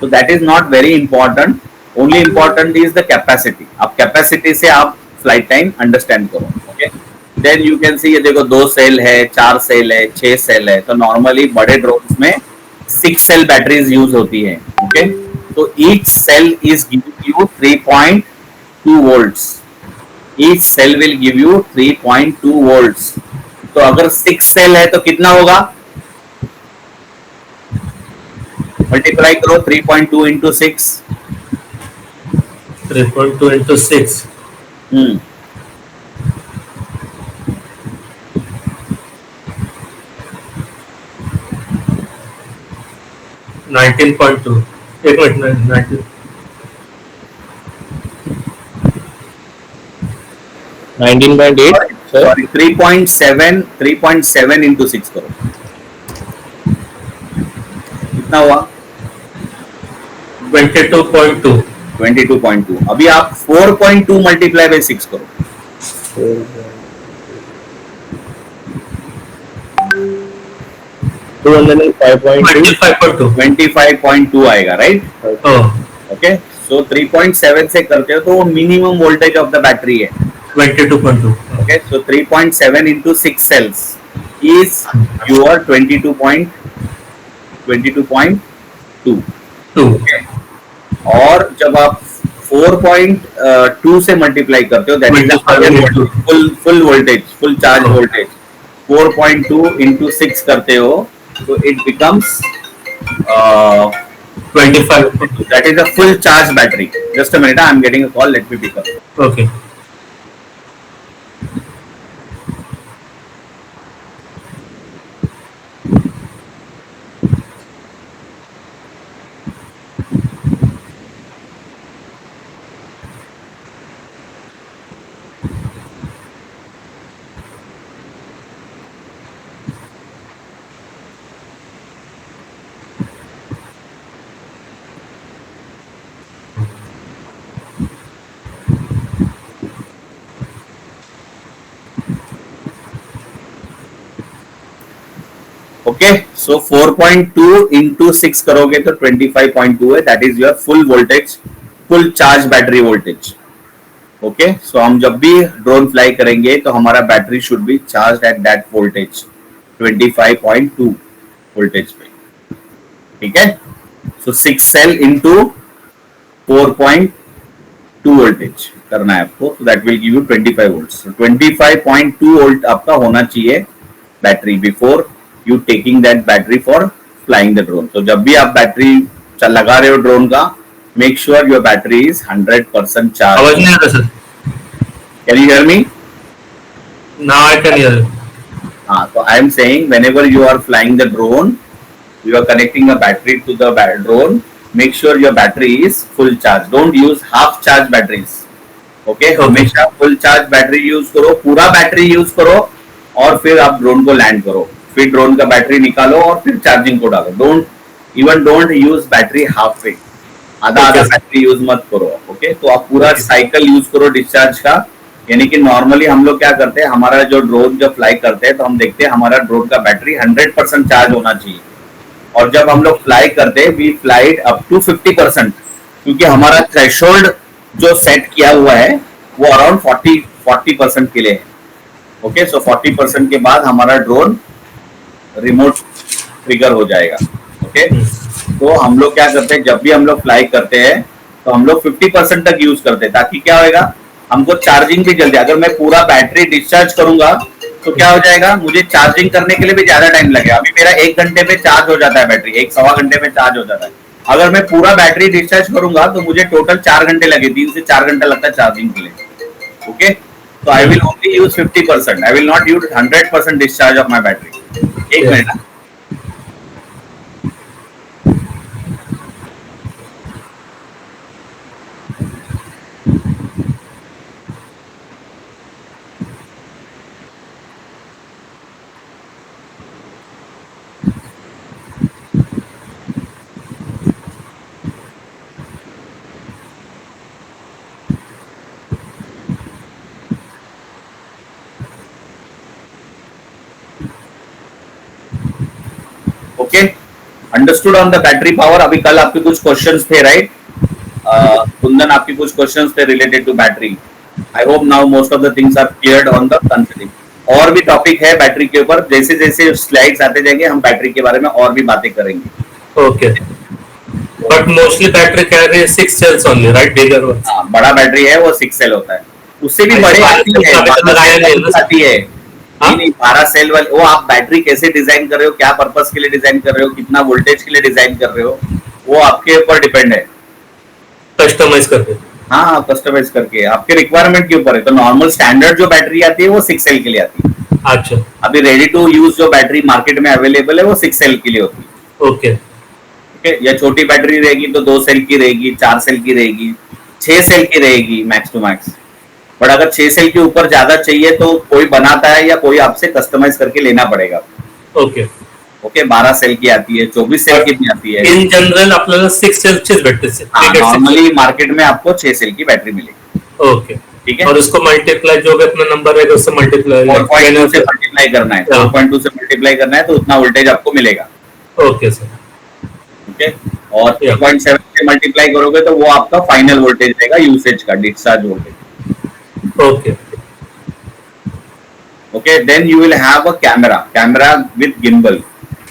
तो that is not very important, only important is the capacity. आप कैपेसिटी से आप फ्लाइट टाइम अंडरस्टैंड करो। Okay, then you can see ये देखो 2 सेल है, 4 सेल है, 6 सेल है। तो नॉर्मली बड़े ड्रोन्स में 6 सेल बैटरीज यूज होती है। ओके, तो each cell is giving you 3.2 volts. Each cell will give you 3.2 volts. तो अगर 6 सेल है तो कितना होगा? मल्टीप्लाई करो 3.2 इंटू 6। 3.2 into 6. 19.2. एक मिनट, 19. 19.8 सर। सॉरी 3.7 इंटू 6 करो, कितना हुआ? 22.2. 22.2। अभी आप 4.2 मल्टीप्लाई बाई 6 करो। 205.2 25.2. 25.2 आएगा, राइट? Oh, ओके, सो 3.7 से करते हो तो वो minimum voltage of the battery है। 22.2. Okay, so 3.7 into 6 cells is your 22.2। 2. Okay, और जब आप 4.2 से मल्टीप्लाई करते हो, that is full voltage, full charge voltage. 4.2 into 6 करते हो तो it becomes 25. that is a full charge battery. Just a minute, I am getting a call. Let me pick up. Okay. Okay, so 4.2 into 6 करोगे तो 25.2 है, that is your full voltage, full charge battery voltage. Okay, so हम जब भी drone fly करेंगे तो हमारा battery should be charge at that voltage 25.2 voltage पे, ठीक है? सो 6 सेल इंटू 4.2 वोल्टेज करना है आपको, so that will give you 25 volts. So 25.2 volt आपका होना चाहिए battery before you taking that battery for flying the drone. तो जब भी आप बैटरी लगा रहे हो ड्रोन का, make sure your battery is 100% charged. आवाज नहीं आ रहा sir? Can you hear me? Now I can hear you. So I am saying whenever you are flying the drone, you are connecting a battery to the drone. Make sure your battery is full charge. Don't use half charge batteries. Okay? हमेशा full charge battery use करो, पूरा battery use करो और फिर आप drone को land करो। फिर ड्रोन का बैटरी निकालो और फिर चार्जिंग को डालो। Don't use battery half way, आधा आधा बैटरी यूज मत करो। ओके, तो आप पूरा साइकिल यूज करो डिस्चार्ज का। यानी कि नॉर्मली हम लोग क्या करते हैं, हमारा जो ड्रोन जब फ्लाई करते हैं तो हम देखते हैं हमारा ड्रोन का बैटरी 100% चार्ज होना चाहिए, और जब हम लोग फ्लाई करते हैं वी फ्लाइड अप टू 50%, क्योंकि हमारा थ्रेशोल्ड जो सेट किया हुआ है वो अराउंड 40% के लिए है। ओके, सो 40% के बाद हमारा ड्रोन रिमोट ट्रिगर हो जाएगा। ओके, तो हम लोग क्या करते हैं, जब भी हम लोग फ्लाई करते हैं तो हम लोग 50% तक यूज करते हैं, ताकि क्या होगा, हमको चार्जिंग भी जल्दी। अगर मैं पूरा बैटरी डिस्चार्ज करूंगा तो क्या हो जाएगा, मुझे चार्जिंग करने के लिए भी ज्यादा टाइम लगेगा। अभी मेरा 1 घंटे में चार्ज हो जाता है बैटरी, 1-1.25 घंटे में चार्ज हो जाता है। अगर मैं पूरा बैटरी डिस्चार्ज करूंगा तो मुझे टोटल 4 घंटे लगे, 3 से 4 घंटा लगता है चार्जिंग के लिए। ओके, तो I will only use 50%, I will not use 100% discharge of my battery. एक minute. Okay, understood on the battery power. अभी कल आपके कुछ क्वेश्चंस थे, राइट? कुंदन, आपके कुछ क्वेश्चंस थे related to battery. I hope now most of the things are cleared on the concept. और भी टॉपिक है बैटरी के ऊपर, जैसे जैसे स्लाइड्स आते जाएंगे हम बैटरी के बारे में और भी बातें करेंगे। Okay, but mostly battery carry 6 sales only, right? Bigger one. हाँ, बड़ा बैटरी है वो 6 सेल होता है, उससे भी बड़े आती है, 12 सेल वाली आती है। नहीं नहीं, 12 सेल वाली वो आप बैटरी कैसे डिजाइन कर रहे हो, क्या पर्पस के लिए डिजाइन कर रहे हो, कितना वोल्टेज के लिए डिजाइन कर रहे हो, वो आपके ऊपर डिपेंड है। कस्टमाइज करके। हाँ, कस्टमाइज करके आपके रिक्वायरमेंट के ऊपर है। तो नॉर्मल स्टैंडर्ड जो बैटरी आती है वो 6 सेल के लिए आती है। अच्छा, अभी रेडी टू यूज जो बैटरी मार्केट में अवेलेबल है वो 6 सेल के लिए होती है। ओके। ओके, या छोटी बैटरी रहेगी तो 2 सेल की रहेगी, 4 सेल की रहेगी, 6 सेल की रहेगी मैक्स टू मैक्स। बट अगर 6 सेल के ऊपर ज्यादा चाहिए तो कोई बनाता है या कोई आपसे कस्टमाइज करके लेना पड़ेगा। ओके ओके, 12 सेल की आती है, 24 सेल की भी आती है। इन जनरल आपल्याला 6 सेल्सचीच भेटते। नॉर्मली मार्केट में आपको 6 सेल की बैटरी मिलेगी। ओके, ठीक है, और उसको मल्टीप्लाई जो भी अपना नंबर रहेगा उससे मल्टीप्लाई 4.2 से मल्टीप्लाई करना है, 4.2 से मल्टीप्लाई करना है तो उतना वोल्टेज आपको मिलेगा। Okay sir. ओके, और 3.7 से मल्टीप्लाई करोगे तो वो आपका फाइनल वोल्टेज रहेगा यूसेज का, discharge voltage. Okay Okay, then you will have a camera with gimbal.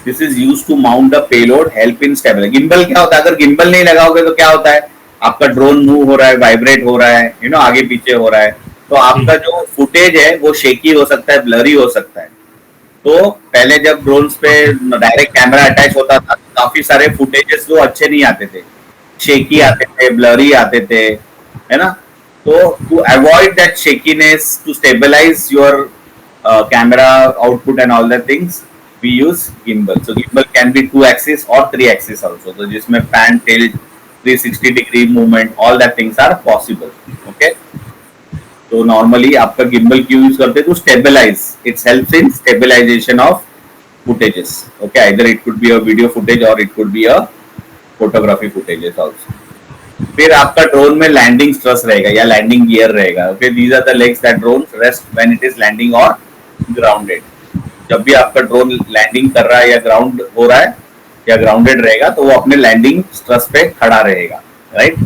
This is used to mount the payload, help in stability. Gimbal क्या होता है? अगर gimbal नहीं लगाओगे तो क्या होता है, आपका ड्रोन मूव हो रहा है, वाइब्रेट हो रहा है, आगे पीछे हो रहा है, तो आपका जो फुटेज है वो शेकी हो सकता है, ब्लरी हो सकता है। तो पहले जब ड्रोन्स पे डायरेक्ट कैमरा अटैच होता था तो काफी सारे फुटेजेस जो अच्छे नहीं आते थे, शेकी आते थे, ब्लरी आते थे, है ना। तो to avoid that shakiness, to stabilise your camera output and all the things, we use gimbal. So gimbal can be 2 axis or 3 axis also. So जिसमें pan, tilt, 360 degree movement, all that things are possible. Okay. So normally आपका gimbal क्यों use करते हैं? To stabilize. It helps in stabilization of footages. Okay. Either it could be a video footage or it could be a photography footages also. फिर आपका drone में landing struts रहेगा या landing gear रहेगा। Okay, these are the legs that drone rest when it is landing और grounded. जब भी आपका ड्रोन लैंडिंग कर रहा है या ग्राउंड हो रहा है या ग्राउंडेड रहेगा तो वो अपने लैंडिंग स्ट्रस पे खड़ा रहेगा, right.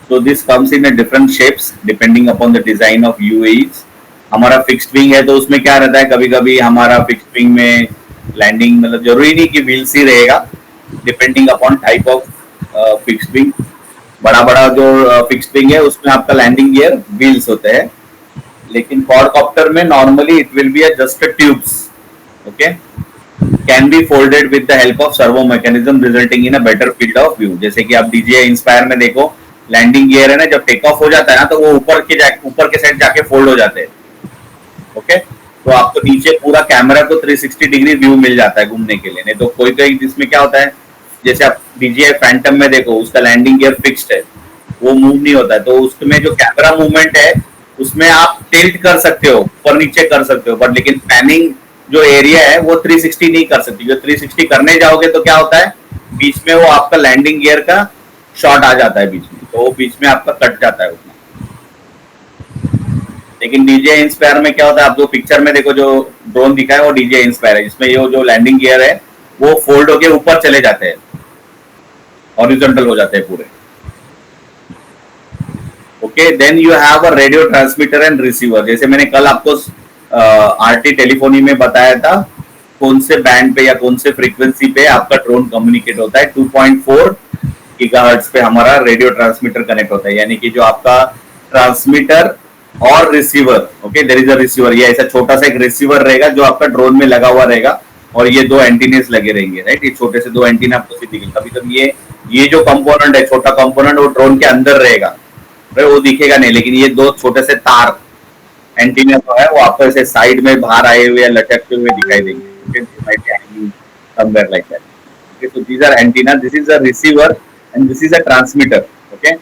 So this comes in different shapes depending upon the design of UAVs. हमारा फिक्स्ड विंग है तो उसमें क्या रहता है, कभी कभी हमारा फिक्स्ड विंग में लैंडिंग मतलब जरूरी नहीं कि व्हील्स ही रहेगा, depending upon type of fixed wing. बड़ा बड़ा जो फिक्स्ड विंग है उसमें आपका लैंडिंग गियर व्हील्स होते हैं, लेकिन क्वाडकॉप्टर में normally it will be just tubes. Okay, can be folded with the help of servo mechanism resulting in a better field of view. जैसे कि आप DJI इंस्पायर में देखो, लैंडिंग गियर है ना, जब टेक ऑफ हो जाता है ना तो वो ऊपर के साइड जाके फोल्ड हो जाते हैं। ओके, तो आपको नीचे पूरा कैमरा को 360 डिग्री व्यू मिल जाता है घूमने के लिए। नहीं तो कोई कोई जिसमें क्या होता है, जैसे आप DJI फैंटम में देखो, उसका लैंडिंग गियर फिक्स्ड है, वो मूव नहीं होता है, तो उसमें जो कैमरा मूवमेंट है उसमें आप टिल्ट कर सकते हो, ऊपर नीचे कर सकते हो, बट लेकिन पैनिंग जो एरिया है वो 360 नहीं कर सकती। जो 360 करने जाओगे तो क्या होता है, बीच में वो आपका लैंडिंग गियर का शॉट आ जाता है बीच में, तो वो बीच में आपका कट जाता है उतना। लेकिन DJI इंस्पायर में क्या होता है, आप जो पिक्चर में देखो जो ड्रोन दिखा है वो DJI इंस्पायर है, जिसमें ये जो लैंडिंग गियर है वो फोल्ड होके ऊपर चले जाते हैं, हॉरिजॉन्टल हो जाते हैं पूरे। Okay, then you have a radio transmitter and receiver. जैसे मैंने कल आपको RT टेलीफोनी में बताया था, कौन से बैंड पे या कौन से फ्रीक्वेंसी पे आपका ड्रोन कम्युनिकेट होता है। 2.4 गीगाहर्ट्ज पे हमारा रेडियो ट्रांसमीटर कनेक्ट होता है, यानी कि जो आपका ट्रांसमीटर और receiver, okay, there is a receiver, ये ऐसा छोटा सा एक रिसीवर रहेगा जो आपका ड्रोन में लगा हुआ रहेगा, और ये 2 एंटीनेस लगे रहेंगे, राइट। ये छोटे से 2 एंटीना आपको दिखेंगे। कभी कभी ये जो कंपोनेंट है, छोटा कंपोनेंट, वो ड्रोन के अंदर रहेगा, वो दिखेगा नहीं, लेकिन ये 2 छोटे से तार एंटीना जो है वो आपको ऐसे साइड में बाहर आए हुए या लटकते हुए दिखाई देंगे। somewhere like that. Okay, so these are antenna, this is a receiver and this is a transmitter. Okay,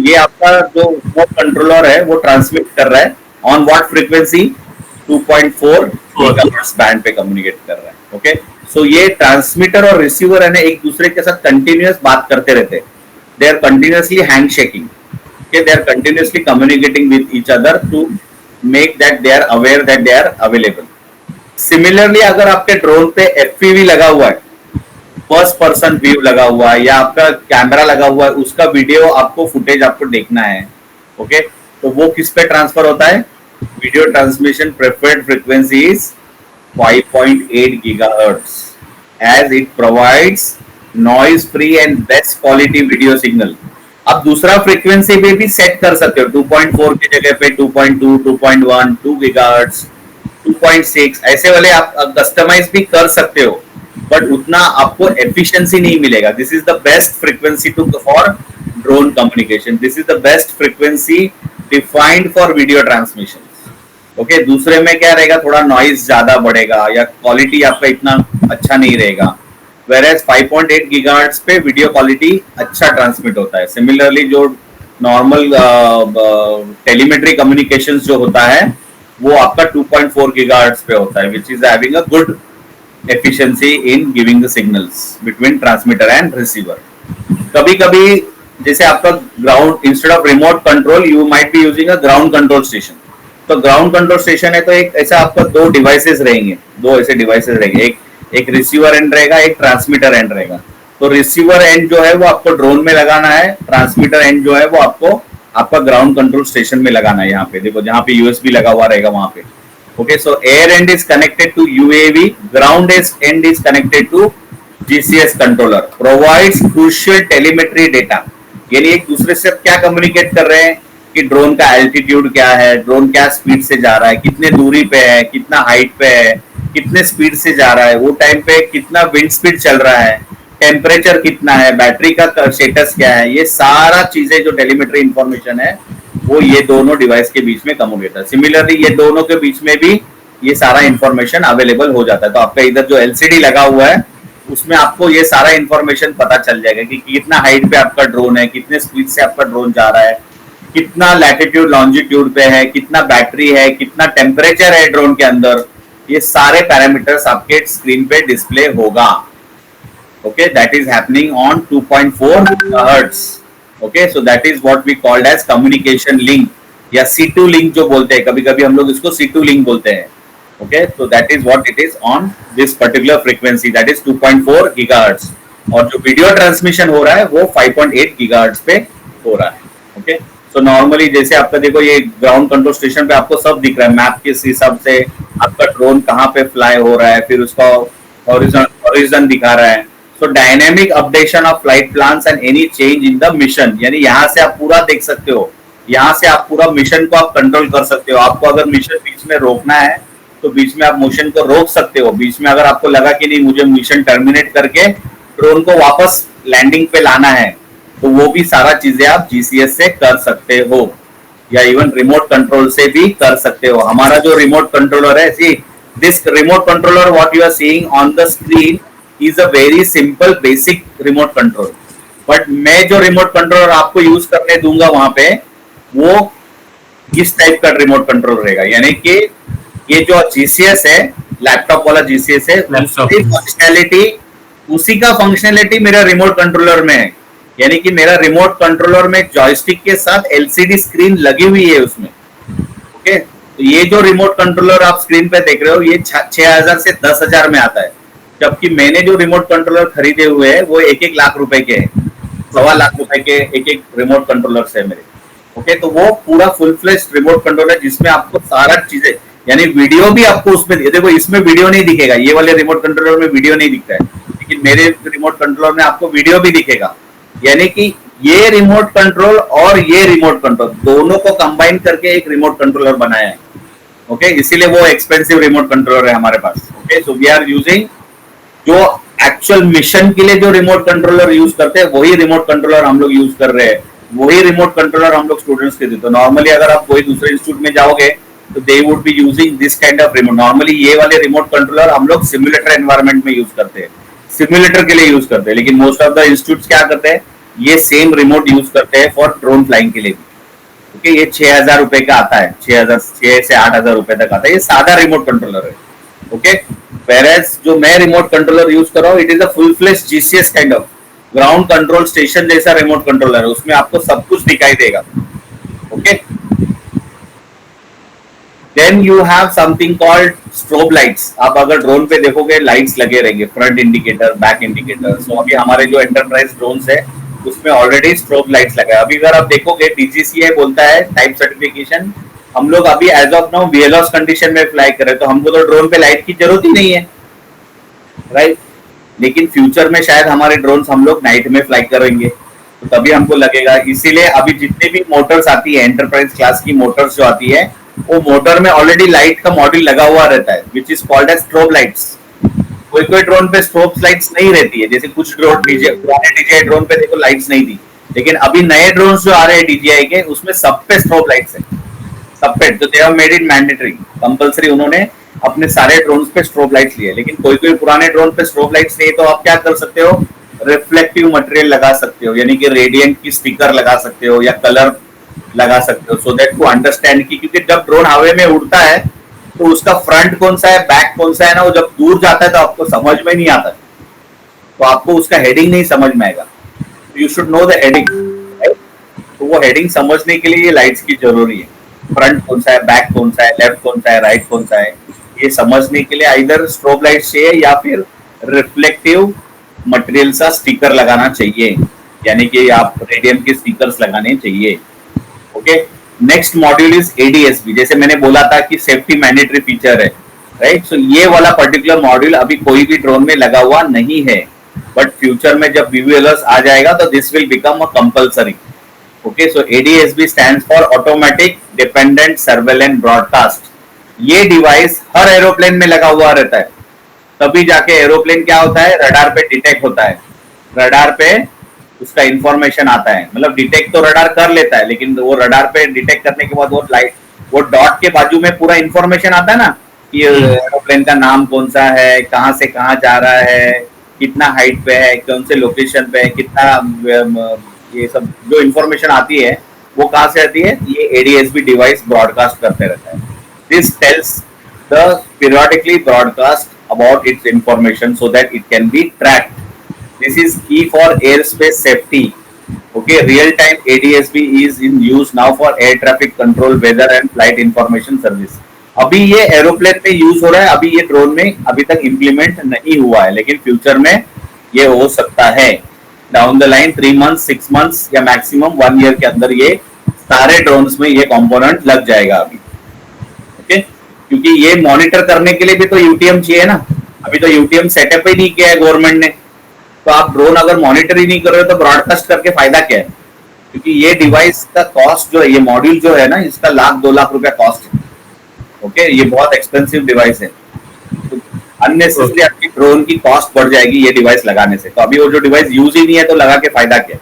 ये आपका जो रिमोट कंट्रोलर है वो ट्रांसमिट कर रहा है on what frequency, 2.4 gigahertz band पे कम्युनिकेट कर रहा है। ओके, सो ये ट्रांसमीटर और रिसीवर है ना, एक दूसरे के साथ कंटिन्यूअस बात करते रहते हैं। They are continuously hand shaking, okay, they are continuously communicating with each other to make that they are aware that they are available. Similarly, अगर आपके ड्रोन पे FPV लगा हुआ है, फर्स्ट पर्सन व्यू लगा हुआ है, या आपका कैमरा लगा हुआ है, उसका वीडियो आपको फुटेज आपको देखना है, ओके, तो वो किस पे ट्रांसफर होता है, video transmission preferred frequency is 5.8 gigahertz as it provides noise free and best quality video signal. आप दूसरा फ्रीक्वेंसी पे भी सेट कर सकते हो 2.4 की जगह पे 2.2, 2.1, 2 गीगाहर्ट्ज, 2.6 ऐसे वाले आप कस्टमाइज भी कर सकते हो, बट उतना आपको एफिशिएंसी नहीं मिलेगा. This is the best frequency to for drone communication. This is the best frequency defined for video transmission. Okay, दूसरे में क्या रहेगा, थोड़ा नॉइज ज्यादा बढ़ेगा या क्वालिटी आपका इतना अच्छा नहीं रहेगा. वेरएज 5.8 गीगाहर्ट्ज पे वीडियो क्वालिटी अच्छा ट्रांसमिट होता है. सिमिलरली जो नॉर्मल टेलीमेट्री कम्युनिकेशंस जो होता है वो आपका 2.4 गीगाहर्ट्ज पे होता है, which is having a good efficiency in giving the signals between transmitter and receiver. कभी कभी जैसे आपका ground, instead of remote control you might be using a ground control station. तो ग्राउंड कंट्रोल स्टेशन है तो एक ऐसा आपका दो डिवाइसेस रहेंगे, दो ऐसे डिवाइसेस रहेंगे, एक रिसीवर एंड रहेगा, एक ट्रांसमीटर एंड रहेगा. तो रिसीवर एंड जो है वो आपको ड्रोन में लगाना है, ट्रांसमीटर एंड जो है वो आपको आपका ग्राउंड कंट्रोल स्टेशन में लगाना है. यहाँ पे देखो, जहाँ पे यूएसबी लगा हुआ रहेगा वहां पे. Okay, so air end is connected to UAV, ground end is connected to GCS controller, provides crucial telemetry data. यानी एक दूसरे से क्या कम्युनिकेट कर रहे हैं कि ड्रोन का एल्टीट्यूड क्या है, ड्रोन क्या स्पीड से जा रहा है, कितने दूरी पे है, कितना हाइट पे है, कितने स्पीड से जा रहा है, वो टाइम पे कितना विंड स्पीड चल रहा है, टेम्परेचर कितना है, बैटरी का स्टेटस क्या है. ये सारा चीजें जो टेलीमेट्री इंफॉर्मेशन है वो ये दोनों डिवाइस के बीच में कम्युनिकेट है. सिमिलरली ये दोनों के बीच में भी ये सारा इंफॉर्मेशन अवेलेबल हो जाता है. तो आपका इधर जो एलसीडी लगा हुआ है उसमें आपको ये सारा इंफॉर्मेशन पता चल जाएगा कि कितना हाइट पे आपका ड्रोन है, कितने स्पीड से आपका ड्रोन जा रहा है, कितना लैटिट्यूड लॉन्जिट्यूड पे है, कितना बैटरी है, कितना टेम्परेचर है ड्रोन के अंदर. ये सारे पैरामीटर्स आपके स्क्रीन पे डिस्प्ले होगा. Okay, that is happening on 2.4 GHz. Okay, so that is what we called as communication link या C2 लिंक जो बोलते हैं, कभी कभी हम लोग इसको C2 लिंक बोलते हैं. Okay, so that is what it is on this particular frequency, that is 2.4 GHz. और जो वीडियो ट्रांसमिशन हो रहा है वो 5.8 GHz पे हो रहा है. ओके, तो नॉर्मली जैसे आपका देखो ये ग्राउंड कंट्रोल स्टेशन पे आपको सब दिख रहा है, मैप के हिसाब से आपका ड्रोन कहाँ पे फ्लाई हो रहा है, फिर उसका हॉरिजन दिखा रहा है. So dynamic updation of flight plans and any change in the mission, यानी यहाँ से आप पूरा देख सकते हो, यहाँ से आप पूरा मिशन को आप कंट्रोल कर सकते हो. आपको अगर मिशन बीच में रोकना है तो बीच में आप मोशन को रोक सकते हो. बीच में अगर आपको लगा कि नहीं मुझे मिशन टर्मिनेट करके ड्रोन को वापस लैंडिंग पे लाना है तो वो भी सारा चीजें आप जीसीएस से कर सकते हो या इवन रिमोट कंट्रोल से भी कर सकते हो. हमारा जो रिमोट कंट्रोलर है, see this remote controller what you are seeing on the screen is a very simple basic remote control. But मैं जो रिमोट कंट्रोलर आपको यूज करने दूंगा वहां पे वो इस टाइप का रिमोट कंट्रोल रहेगा. यानी कि ये जो जीसीएस है, लैपटॉप वाला जीसीएस है, उसी का फंक्शनैलिटी मेरा रिमोट कंट्रोलर में है. यानी कि मेरा रिमोट कंट्रोलर में जॉयस्टिक के साथ एलसीडी स्क्रीन लगी हुई है उसमें. ओके, तो ये जो रिमोट कंट्रोलर आप स्क्रीन पे देख रहे हो ये 6,000 से 10,000 में आता है, जबकि मैंने जो रिमोट कंट्रोलर खरीदे हुए हैं वो 1-1 लाख रुपए के हैं, 1.25 लाख रुपए के एक रिमोट कंट्रोलर है मेरे. ओके, तो वो पूरा फुल फ्लेश रिमोट कंट्रोलर जिसमें आपको सारा चीजें, यानी वीडियो भी आपको उसमें देखो, इसमें वीडियो नहीं दिखेगा, ये वाले रिमोट कंट्रोलर में वीडियो नहीं दिखता है, लेकिन मेरे रिमोट कंट्रोलर में आपको वीडियो भी दिखेगा. यानी कि ये रिमोट कंट्रोल और ये रिमोट कंट्रोल दोनों को कंबाइन करके एक रिमोट कंट्रोलर बनाया है. ओके, इसीलिए वो एक्सपेंसिव रिमोट कंट्रोलर है हमारे पास. Okay, so we are using जो एक्चुअल मिशन के लिए जो रिमोट कंट्रोलर यूज करते हैं वही रिमोट कंट्रोलर हम लोग यूज कर रहे हैं, वही रिमोट कंट्रोलर हम लोग स्टूडेंट्स के देते हैं. नॉर्मली अगर आप कोई दूसरे इंस्टीट्यूट में जाओगे तो they would be using this kind of remote. Normally ये वाले रिमोट कंट्रोलर हम लोग सिमुलेटर एनवायरनमेंट में यूज करते हैं, सिमुलेटर के लिए यूज करते हैं. लेकिन मोस्ट ऑफ द इंस्टीट्यूट्स क्या करते हैं, ये सेम रिमोट यूज करते हैं फॉर ड्रोन फ्लाइंग के लिए भी. ओके, ये 6,000 रुपए का आता है, 6 से 8,000 रुपए तक आता है. ये सादा रिमोट कंट्रोलर है. ओके, वेयरएज जो मैं रिमोट कंट्रोलर यूज कर रहा हूँ it is a full flesh GCS kind of ground control station जैसा रिमोट कंट्रोलर है, उसमें आपको सब कुछ दिखाई देगा. Okay, then you have something called strobe lights. आप अगर ड्रोन पे देखोगे लाइट्स लगे रहेंगे, front indicator, back indicator. So अभी हमारे जो एंटरप्राइज ड्रोन्स है उसमें ऑलरेडी स्ट्रोब लाइट्स लगा है. अभी अगर आप देखोगे डीजीसीए बोलता है टाइप सर्टिफिकेशन हम लोग अभी as of now VLOS condition में फ्लाई कर रहे हैं, तो हमको तो ड्रोन पे लाइट की जरूरत ही नहीं है, राइट। लेकिन फ्यूचर में शायद हमारे ड्रोन्स हम लोग नाइट में फ्लाई करेंगे, तो तभी हमको लगेगा। इसीलिए अभी जितने भी मोटर्स आती है, एंटरप्राइज क्लास की मोटर्स जो आती है, वो मोटर में ऑलरेडी लाइट का मॉड्यूल लगा हुआ रहता है, which is called as strobe lights. कोई कोई ड्रोन पे स्ट्रोब लाइट्स नहीं रहती है, जैसे कुछ ड्रोन पुराने DJI ड्रोन पे देखो लाइट्स नहीं थी, लेकिन अभी नए ड्रोन जो आ रहे हैं DJI के, उसमें सब पे स्ट्रोब लाइट्स है, सब पे। तो they have made it mandatory, compulsory उन्होंने अपने सारे ड्रोन्स पे स्ट्रोब लाइट्स लिए। लेकिन कोई कोई पुराने ड्रोन पे स्ट्रोब लाइट्स नहीं, तो आप क्या कर सकते हो, रिफ्लेक्टिव मटेरियल लगा सकते हो, यानी कि रेडियंट की स्टिकर लगा सकते हो या कलर लगा सकते हो, सो दैट टू अंडरस्टैंड की, क्योंकि जब ड्रोन हवा में उड़ता है तो उसका फ्रंट कौन सा है, बैक कौन सा है ना, वो जब दूर जाता है तो आपको समझ में नहीं आता, तो आपको उसका हेडिंग नहीं समझ में आएगा। You should know the heading, तो वो हेडिंग समझने के लिए ये लाइट्स की जरूरी है। फ्रंट कौन सा है, बैक कौन सा है, लेफ्ट कौन सा है, राइट कौन सा है, ये समझने के लिए आइदर स्ट्रोब लाइट चाहिए या फिर रिफ्लेक्टिव मटेरियल सा स्टिकर लगाना चाहिए, यानी कि आप रेडियम के स्टिकर्स लगाने चाहिए। Okay, next module is ADSB। जैसे मैंने बोला था कि सेफ्टी मैंडेटरी फीचर है, राइट। सो ये वाला पर्टिकुलर मॉड्यूल अभी कोई भी ड्रोन में लगा हुआ नहीं है, बट फ्यूचर में जब VVLS आ जाएगा तो this will become a compulsory. Okay, so ADSB stands for automatic dependent surveillance broadcast. ये डिवाइस हर एरोप्लेन में लगा हुआ रहता है, तभी जाके एरोप्लेन क्या होता है, रडार पे डिटेक्ट होता है, रडार पे उसका इंफॉर्मेशन आता है। मतलब डिटेक्ट तो रडार कर लेता है, लेकिन वो रडार पे डिटेक्ट करने के बाद वो लाइट, वो डॉट के बाजू में पूरा इंफॉर्मेशन आता है ना, कि एरोप्लेन का नाम कौन सा है, कहाँ से कहाँ जा रहा है, कितना हाइट पे है, कौन से लोकेशन पे है, कितना, ये सब जो इंफॉर्मेशन आती है वो कहाँ से आती है, ये ADSB डिवाइस ब्रॉडकास्ट करते रहता है। This tells the periodically broadcast about its information so that it can be tracked. This is key for airspace safety. Okay, real-time ADSB is in use now for air traffic control, weather and flight information service. अभी ये aeroplane में use हो रहा है, अभी ये drone में अभी तक इम्प्लीमेंट नहीं हुआ है, लेकिन फ्यूचर में ये हो सकता है। Down the line 3 months 6 months या मैक्सिमम 1 year के अंदर ये सारे ड्रोन्स में ये कंपोनेंट लग जाएगा अभी। ओके, क्योंकि ये मॉनिटर करने के लिए भी तो UTM चाहिए ना, अभी तो UTM सेटअप ही नहीं किया है गवर्नमेंट ने, तो आप ड्रोन अगर मॉनिटर ही नहीं कर रहे हो तो ब्रॉडकास्ट करके फायदा क्या है? क्योंकि ये डिवाइस का कॉस्ट जो है, ये मॉड्यूल जो है ना, इसका 1-2 लाख रुपया कॉस्ट है। ओके, ये बहुत एक्सपेंसिव डिवाइस है, तो अननेसेसरी आपकी ड्रोन की कॉस्ट बढ़ जाएगी ये डिवाइस लगाने से। तो अभी वो जो डिवाइस यूज ही नहीं है तो लगा के फायदा क्या,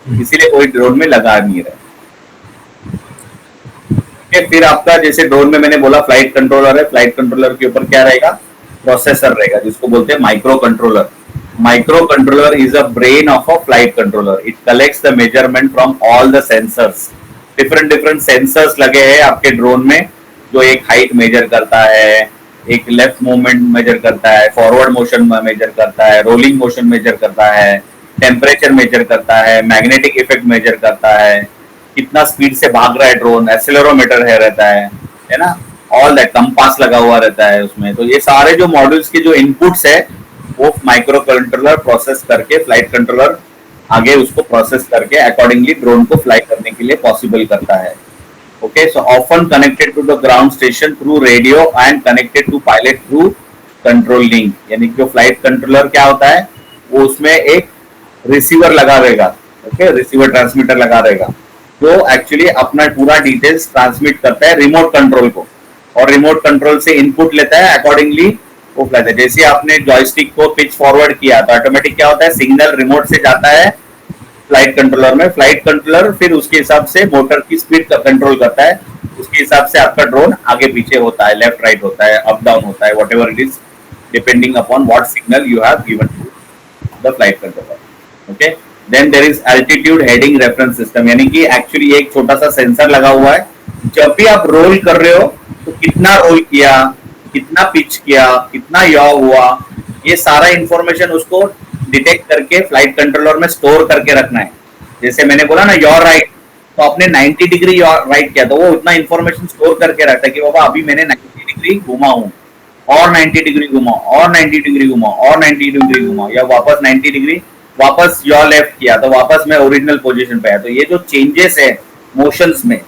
इसीलिए कोई ड्रोन में लगा नहीं रहा। फिर आपका जैसे ड्रोन में मैंने बोला फ्लाइट कंट्रोलर है, फ्लाइट कंट्रोलर के ऊपर क्या रहेगा, प्रोसेसर रहेगा, जिसको बोलते हैं micro controller. Micro controller is a brain of a flight controller. It collects the measurement from all the sensors. Different sensors लगे हैं आपके ड्रोन में, जो एक हाइट मेजर करता है, एक लेफ्ट मूवमेंट मेजर करता है, फॉरवर्ड मोशन मेजर करता है, रोलिंग मोशन मेजर करता है, टेम्परेचर मेजर करता है, मैग्नेटिक इफेक्ट मेजर करता है, कितना स्पीड से भाग रहा है ड्रोन, एक्सेलेरोमीटर है रहता है ना, ऑल दैट, कंपास लगा हुआ रहता है उसमें। तो ये सारे जो मॉड्यूल्स के जो इनपुट्स है वो माइक्रो कंट्रोलर प्रोसेस करके, फ्लाइट कंट्रोलर आगे उसको प्रोसेस करके अकॉर्डिंगली ड्रोन को फ्लाई करने के लिए पॉसिबल करता है। Okay, so often connected to the ground station through radio and connected to pilot through control link. यानी कि जो फ्लाइट कंट्रोलर क्या होता है, वो उसमें एक रिसीवर लगा रहेगा, ओके, रिसीवर ट्रांसमीटर लगा रहेगा, जो एक्चुअली अपना पूरा डिटेल्स ट्रांसमिट करता है रिमोट कंट्रोल को, और रिमोट कंट्रोल से इनपुट लेता है, अकॉर्डिंगली वो फ्लाइट है। जैसे आपने जॉयस्टिक को पिच फॉरवर्ड किया तो ऑटोमेटिक क्या होता है, सिग्नल रिमोट से जाता है फ्लाइट कंट्रोलर में, फ्लाइट कंट्रोलर फिर उसके हिसाब से मोटर की स्पीड का कंट्रोल करता है, उसके हिसाब से आपका ड्रोन आगे पीछे होता है, लेफ्ट राइट होता है, अप डाउन होता है, whatever it is, depending upon what signal you have given to the flight controller. Okay, then there is altitude heading reference system, यानी कि एक्चुअली एक छोटा सा सेंसर लगा हुआ है, जब भी आप रोल कर रहे हो तो कितना रोल किया, कितना पिच किया, कितना यॉ हुआ, ये सारा इंफॉर्मेशन उसको डिटेक्ट करके फ्लाइट कंट्रोलर में स्टोर करके रखना है। जैसे मैंने बोला ना योर राइट, तो आपने 90 डिग्री राइट किया तो वो उतना इंफॉर्मेशन स्टोर करके रखता है कि बाबा अभी मैंने 90 डिग्री घुमा हूँ, और 90 डिग्री घुमा, और 90 डिग्री घुमा, और 90 डिग्री घुमा, या वापस 90 डिग्री वापस योर लेफ्ट किया तो वापस मैं ओरिजिनल पोजीशन पे आया। तो ये जो चेंजेस है मोशंस में,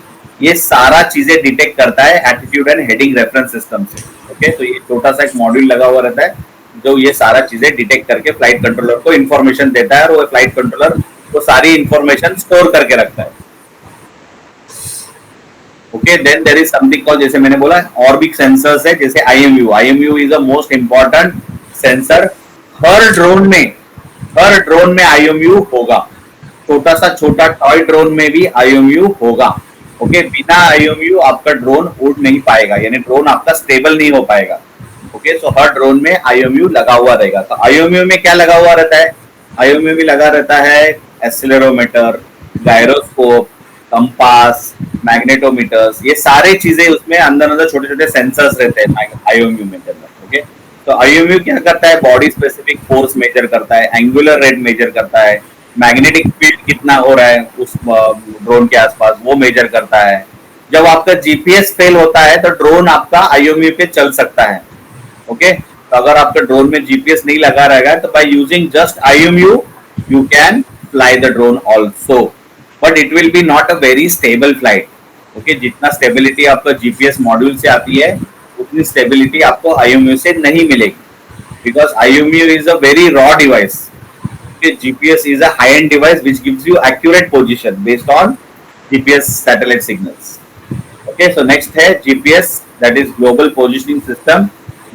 ये सारा चीजें डिटेक्ट करता है attitude and heading reference system से। ओके, तो ये छोटा सा एक मॉड्यूल लगा हुआ रहता है जो ये सारा चीजें डिटेक्ट करके फ्लाइट कंट्रोलर को इन्फॉर्मेशन देता है, और वो फ्लाइट कंट्रोलर वो सारी इन्फॉर्मेशन स्टोर करके रखता है। Okay, then there is something called, जैसे मैंने बोला ऑर्बिक सेंसर्स है, जैसे IMU is the most important sensor. हर ड्रोन में IMU होगा, छोटा टॉय ड्रोन में भी IMU होगा। ओके, बिना IMU आपका ड्रोन उड़ नहीं पाएगा, यानी ड्रोन आपका स्टेबल नहीं हो पाएगा। ओके, सो हर ड्रोन में IMU लगा हुआ रहेगा। तो IMU में क्या लगा हुआ रहता है? IMU में लगा रहता है एक्सीलरोमीटर, गायरोस्कोप, कंपास, मैग्नेटोमीटर्स, ये सारे चीजें उसमें अंदर छोटे छोटे सेंसर्स रहते हैं IMU में अंदर। ओके, तो IMU क्या करता है? बॉडी स्पेसिफिक फोर्स मेजर करता है, एंगुलर रेट मेजर करता है, मैग्नेटिक फील्ड कितना हो रहा है उस ड्रोन के आसपास वो मेजर करता है। जब आपका GPS फेल होता है तो ड्रोन आपका IMU पे चल सकता है। ओके, तो अगर आपका ड्रोन में GPS नहीं लगा रहेगा तो by using just IMU you can fly the drone also, but it will be not a very stable flight. Okay, जितना स्टेबिलिटी आपका GPS मॉड्यूल से आती है उतनी स्टेबिलिटी आपको IMU से नहीं मिलेगी, because IMU is a very raw device. GPS is a high-end device which gives you accurate position based on GPS satellite signals. Okay, so next है GPS, that is Global Positioning System.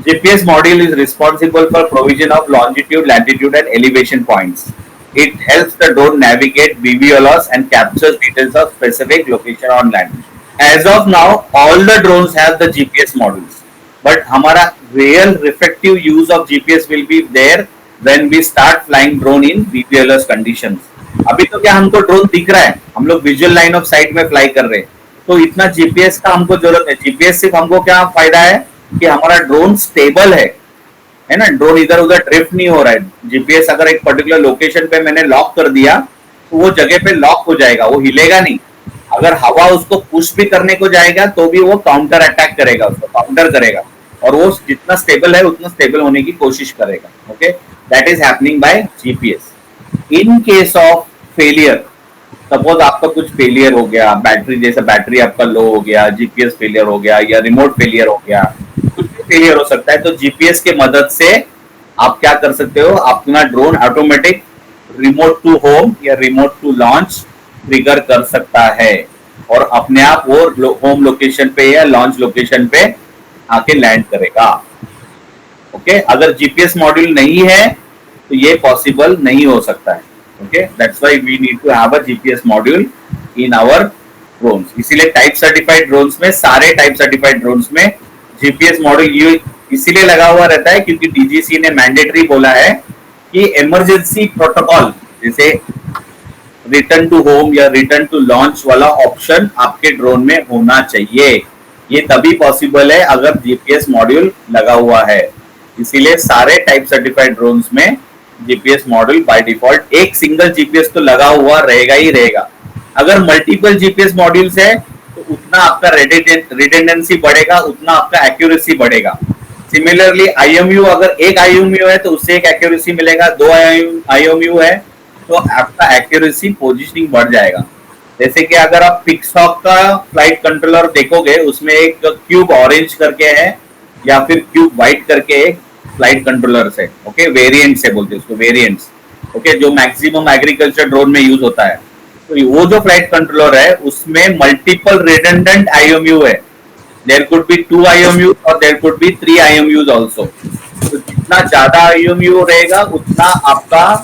GPS module is responsible for provision of longitude, latitude and elevation points. It helps the drone navigate BVLOS and captures details of specific location on land. As of now, all the drones have the GPS modules, but हमारा real effective use of GPS will be there when we start flying drone in BVLOS conditions. अभी तो क्या हमको drone दिख रहा है, हम लोग विजुअल लाइन ऑफ साइट में फ्लाई कर रहे हैं, तो इतना GPS का हमको जरूरत है। GPS सिर्फ हमको क्या फायदा है कि हमारा ड्रोन स्टेबल है ना, ड्रोन इधर उधर ड्रिफ्ट नहीं हो रहा है। GPS अगर एक पर्टिकुलर लोकेशन पे मैंने लॉक कर दिया तो वो जगह पे लॉक हो जाएगा, वो हिलेगा नहीं। अगर हवा उसको पुश भी करने को जाएगा तो भी वो काउंटर अटैक करेगा, उसको काउंटर करेगा, और वो जितना स्टेबल है उतना स्टेबल होने की कोशिश करेगा। Okay, that is happening by GPS। In case of failure, suppose आपका कुछ फेलियर हो गया, बैटरी जैसा बैटरी आपका लो हो गया, GPS फेलियर हो गया या रिमोट फेलियर हो गया, कुछ भी फेलियर हो सकता है, तो GPS के मदद से आप क्या कर सकते हो, अपना drone automatic remote to home या रिमोट टू लॉन्च ट्रिगर कर सकता है और अपने आप वो होम लोकेशन पे या लॉन्च लोकेशन पे आके लैंड करेगा। ओके, अगर GPS मॉड्यूल नहीं है तो ये पॉसिबल नहीं हो सकता है। Okay, that's why we need to have a GPS module in our drones. इसीलिए टाइप सर्टिफाइड ड्रोन्स में, सारे टाइप सर्टिफाइड ड्रोन्स में GPS मॉड्यूल इसीलिए लगा हुआ रहता है क्योंकि DGC ने मैंडेटरी बोला है कि इमरजेंसी प्रोटोकॉल जैसे रिटर्न टू होम या रिटर्न टू लॉन्च वाला ऑप्शन आपके ड्रोन में होना चाहिए। ये तभी पॉसिबल है अगर GPS मॉड्यूल लगा हुआ है। इसीलिए सारे टाइप सर्टिफाइड ड्रोन्स में GPS मॉड्यूल बाय डिफॉल्ट, एक सिंगल GPS तो लगा हुआ रहेगा ही रहेगा। अगर मल्टीपल GPS मॉड्यूल्स है तो उतना आपका रिडंडेंसी बढ़ेगा, उतना आपका एक्यूरेसी बढ़ेगा। सिमिलरली IMU, अगर एक IMU है तो उससे एक एक्यूरेसी मिलेगा, दो IMU है तो आपका एक्यूरेसी पोजीशनिंग बढ़ जाएगा। जैसे कि अगर आप पिक्सहॉक का फ्लाइट कंट्रोलर देखोगे, उसमें एक क्यूब ऑरेंज करके है या फिर क्यूब व्हाइट करके एक फ्लाइट कंट्रोलर है। ओके, वेरिएंट से बोलते हैं उसको, वेरिएंट्स। ओके, जो मैक्सिमम एग्रीकल्चर ड्रोन में यूज होता है, तो वो जो फ्लाइट कंट्रोलर है उसमें मल्टीपल रिडंडेंट IMU है। देयर कुड बी 2 IMU और there could be 3 IMUs also. तो जितना ज्यादा IMU रहेगा उतना आपका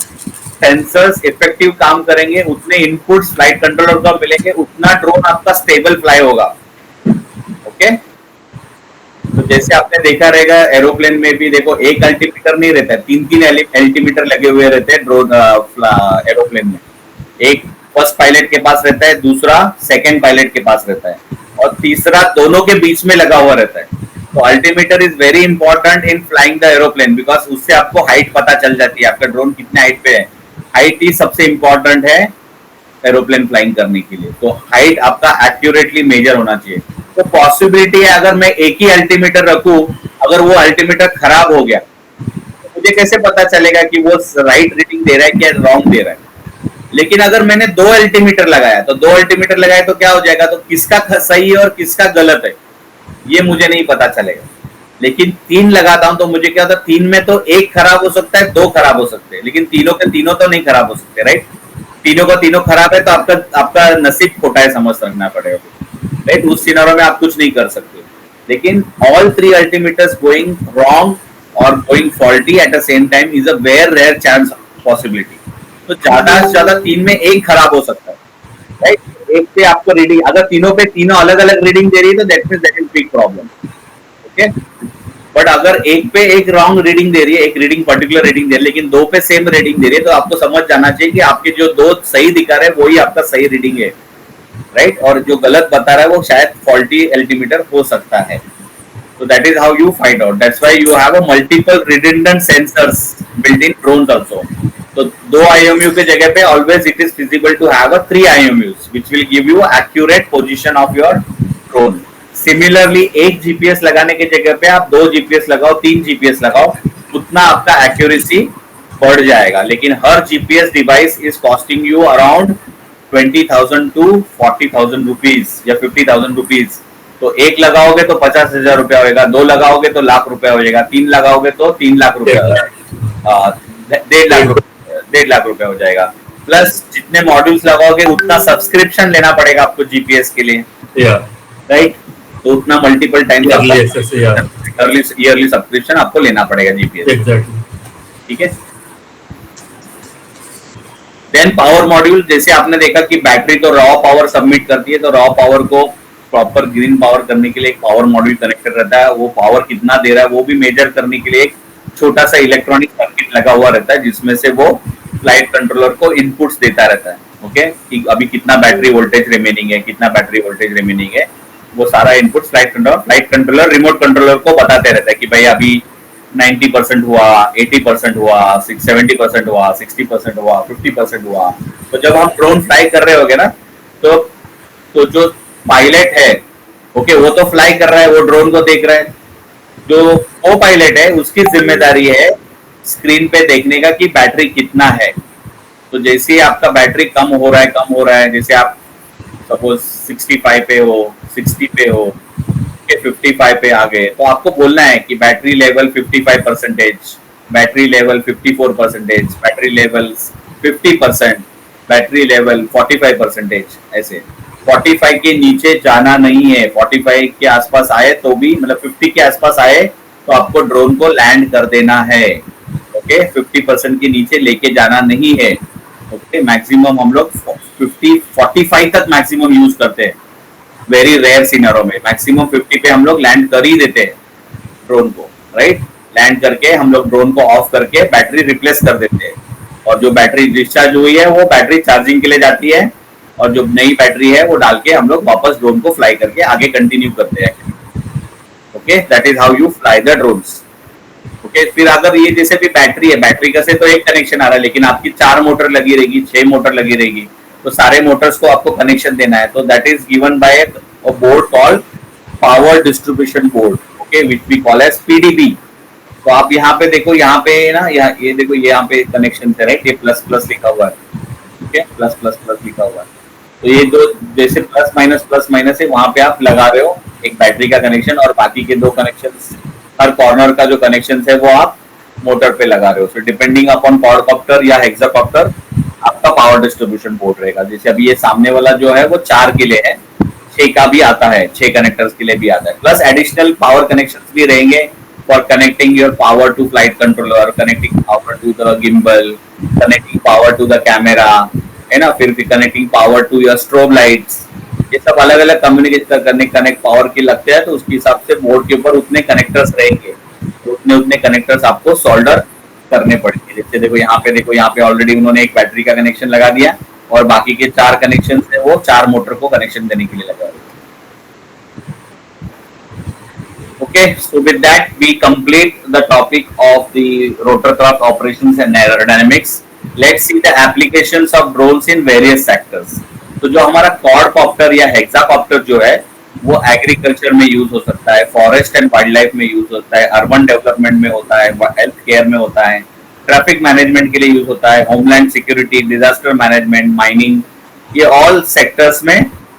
सेंसर्स इफेक्टिव काम करेंगे, उतने इनपुट्स फ्लाइट कंट्रोलर का मिलेंगे, उतना ड्रोन आपका स्टेबल फ्लाई होगा। ओके, तो जैसे आपने देखा रहेगा एरोप्लेन में भी, देखो एक अल्टीमीटर नहीं रहता है, 3-3 अल्टीमीटर लगे हुए रहते हैं ड्रोन एरोप्लेन में। एक फर्स्ट पायलट के पास रहता है, दूसरा सेकंड पायलट के पास रहता है, और तीसरा दोनों के बीच में लगा हुआ रहता है। तो altimeter is very important in flying the aeroplane, because उससे आपको हाइट पता चल जाती है, आपका ड्रोन कितने हाइट पे है। हाइट ही सबसे इंपॉर्टेंट है एरोप्लेन फ्लाइंग करने के लिए, तो हाइट आपका एक्यूरेटली मेजर होना चाहिए। तो पॉसिबिलिटी है अगर मैं एक ही अल्टीमीटर रखूं, अगर वो अल्टीमीटर खराब हो गया तो मुझे कैसे पता चलेगा कि वो राइट रीडिंग दे रहा है क्या रॉन्ग दे रहा है? लेकिन अगर मैंने 2 अल्टीमीटर लगाया तो 2 अल्टीमीटर लगाए तो क्या हो जाएगा, तो किसका सही है और किसका गलत है ये मुझे नहीं पता चलेगा। लेकिन 3 लगाता हूं तो मुझे क्या होता है, 3 में तो 1 खराब हो सकता है, 2 खराब हो सकते हैं, लेकिन तीनों के तीनों तो नहीं खराब हो सकते, राइट। तीनों का तीनों खराब है तो आपका नसीब खोटा है, समझ रखना पड़ेगा, राइट। उस सिनेरियो में आप कुछ नहीं कर सकते। लेकिन ऑल 3 अल्टीमीटर्स गोइंग रॉन्ग और going faulty at the same time is a very rare chance possibility. तो ज्यादा से ज्यादा 3 में 1 खराब हो सकता है, राइट। एक पे आपको रीडिंग, अगर तीनों पे तीनों अलग अलग रीडिंग दे रही है तो that is big problem, okay. But अगर एक पे एक रॉन्ग रीडिंग दे रही है, एक रीडिंग पर्टिकुलर रीडिंग दे रही है, लेकिन 2 पे सेम रीडिंग दे रही है, तो आपको समझ जाना चाहिए कि आपके जो 2 सही दिखा रहे हैं वही आपका सही रीडिंग है, राइट। और जो गलत बता रहा है वो शायद फॉल्टी अल्टीमीटर हो सकता है। So that is how you find out. That's why you have a multiple redundant sensors built in drones also. So 2 IMU के जगह पे always it is feasible to have a 3 IMUs which will give you accurate position of your drone. Similarly एक GPS लगाने के जगह पे आप 2 GPS लगाओ, 3 GPS लगाओ, उतना आपका accuracy बढ़ जाएगा। लेकिन हर GPS device is costing you around 20,000 to 40,000 rupees या 50,000 rupees। तो 1 लगाओगे तो 50,000 रुपया होगा, 2 लगाओगे तो लाख रुपया हो जाएगा, 3 लगाओगे तो 3 लाख रुपया हो जाएगा, 1.5 लाख रुपया हो जाएगा। प्लस जितने मॉड्यूल्स लगाओगे उतना सब्सक्रिप्शन लेना पड़ेगा आपको जीपीएस के लिए, राइट। तो उतना मल्टीपल टाइम ईयरली सब्सक्रिप्शन आपको लेना पड़ेगा जीपीएस, ठीक है। देन पावर मॉड्यूल, जैसे आपने देखा कि बैटरी तो रॉ पावर सबमिट करती है, तो रॉ पावर को प्रॉपर ग्रीन पावर करने के लिए एक पावर मॉड्यूल कनेक्टेड रहता है। वो पावर कितना दे रहा है वो भी मेजर करने के लिए एक छोटा सा इलेक्ट्रॉनिक सर्किट लगा हुआ रहता है, जिसमें से वो फ्लाइट कंट्रोलर को इनपुट्स देता रहता है, ओके। कि अभी कितना बैटरी वोल्टेज रिमेनिंग है, कितना बैटरी वोल्टेज रिमेनिंग है, वो सारा input flight controller remote controller को बताते रहता है कि भाई अभी 90% हुआ, 80% हुआ, 70% हुआ, 60% हुआ, 50% हुआ। तो जब हम ड्रोन फ्लाई कर रहे होगे ना, तो जो पायलट है, ओके, वो तो फ्लाई कर रहा है, वो ड्रोन को देख रहा है। जो को पायलट है उसकी जिम्मेदारी है स्क्रीन पे देखने का कि बैटरी कितना है। तो जैसे आपका बैटरी कम हो रहा है, जैसे आप सपोज 65 पे हो, 60 पे हो, 55 पे आ गए, तो आपको बोलना है कि battery level 55%, battery level 54%, battery level 50%, battery level 45%, ऐसे 45 के नीचे जाना नहीं है। 45 के आसपास आए तो भी, मतलब 50 के आसपास आए तो आपको ड्रोन को लैंड कर देना है, ओके। 50% के नीचे लेके जाना नहीं है, ओके। मैक्सिमम हम लोग 45 तक मैक्सिमम यूज करते हैं, वेरी रेयर सिनेरियो में। मैक्सिमम 50 पे हम लोग लैंड कर ही देते हैं ड्रोन को, राइट। लैंड करके हम लोग ड्रोन को ऑफ करके बैटरी रिप्लेस कर देते हैं, और जो बैटरी डिस्चार्ज हुई है वो बैटरी चार्जिंग के लिए जाती है, और जो नई बैटरी है वो डाल के हम लोग वापस ड्रोन को फ्लाई करके आगे कंटिन्यू करते हैं, okay. That is how you fly the drones, okay. फिर अगर ये जैसे भी बैटरी है, बैटरी का से तो एक कनेक्शन आ रहा है, लेकिन आपकी 4 मोटर लगी रहेगी, 6 मोटर लगी रहेगी, तो सारे मोटर्स को आपको कनेक्शन देना है। तो that is given by a board called power distribution board, okay, which we call as PDB. तो आप यहाँ पे देखो, यहाँ पे ना, ये देखो, ये यहाँ पे कनेक्शन है, राइट। ये प्लस प्लस लिखा हुआ है, ओके, प्लस प्लस प्लस लिखा हुआ है। तो ये दो जैसे प्लस माइनस है, वहां पे आप लगा रहे हो एक बैटरी का कनेक्शन, और बाकी के 2 कनेक्शन, हर कॉर्नर का जो कनेक्शन है वो आप मोटर पे लगा रहे हो। सो डिपेंडिंग अपॉन क्वाडकॉप्टर या हेक्साकॉप्टर आपका पावर डिस्ट्रीब्यूशन बोर्ड रहेगा। जैसे अभी ये सामने वाला जो है वो 4 के लिए है, 6 का भी आता है, 6 कनेक्टर्स के लिए भी आता है, प्लस एडिशनल पावर कनेक्शंस भी रहेंगे for connecting your power to flight controller, connecting power to the gimbal, connecting power to the camera, है ना। फिर connecting power to your strobe lights, ये सब अलग अलग कम्युनिकेट करने कनेक्ट पावर के लगते हैं। तो उसके हिसाब से बोर्ड के ऊपर उतने कनेक्टर्स रहेंगे, तो उतने कनेक्टर्स आपको सोल्डर करने पड़ेंगे। जैसे देखो यहाँ पे ऑलरेडी उन्होंने एक बैटरी का कनेक्शन लगा दिया, और बाकी के 4 कनेक्शन है वो 4 मोटर को कनेक्शन देने के लिए लगा दिया। Okay, so with that we complete the topic of the rotorcraft operations and aerodynamics. Let's see the applications of drones in various sectors. तो जो हमारा क्वाडकॉप्टर या हेक्साकॉप्टर जो है वो एग्रीकल्चर में यूज हो सकता है, फॉरेस्ट एंड वाइल्ड लाइफ में यूज होता है, अर्बन डेवलपमेंट में होता है, हेल्थ केयर में होता है, ट्रैफिक मैनेजमेंट के लिए यूज होता है, homeland security, disaster management, mining, ये ऑल सेक्टर्स में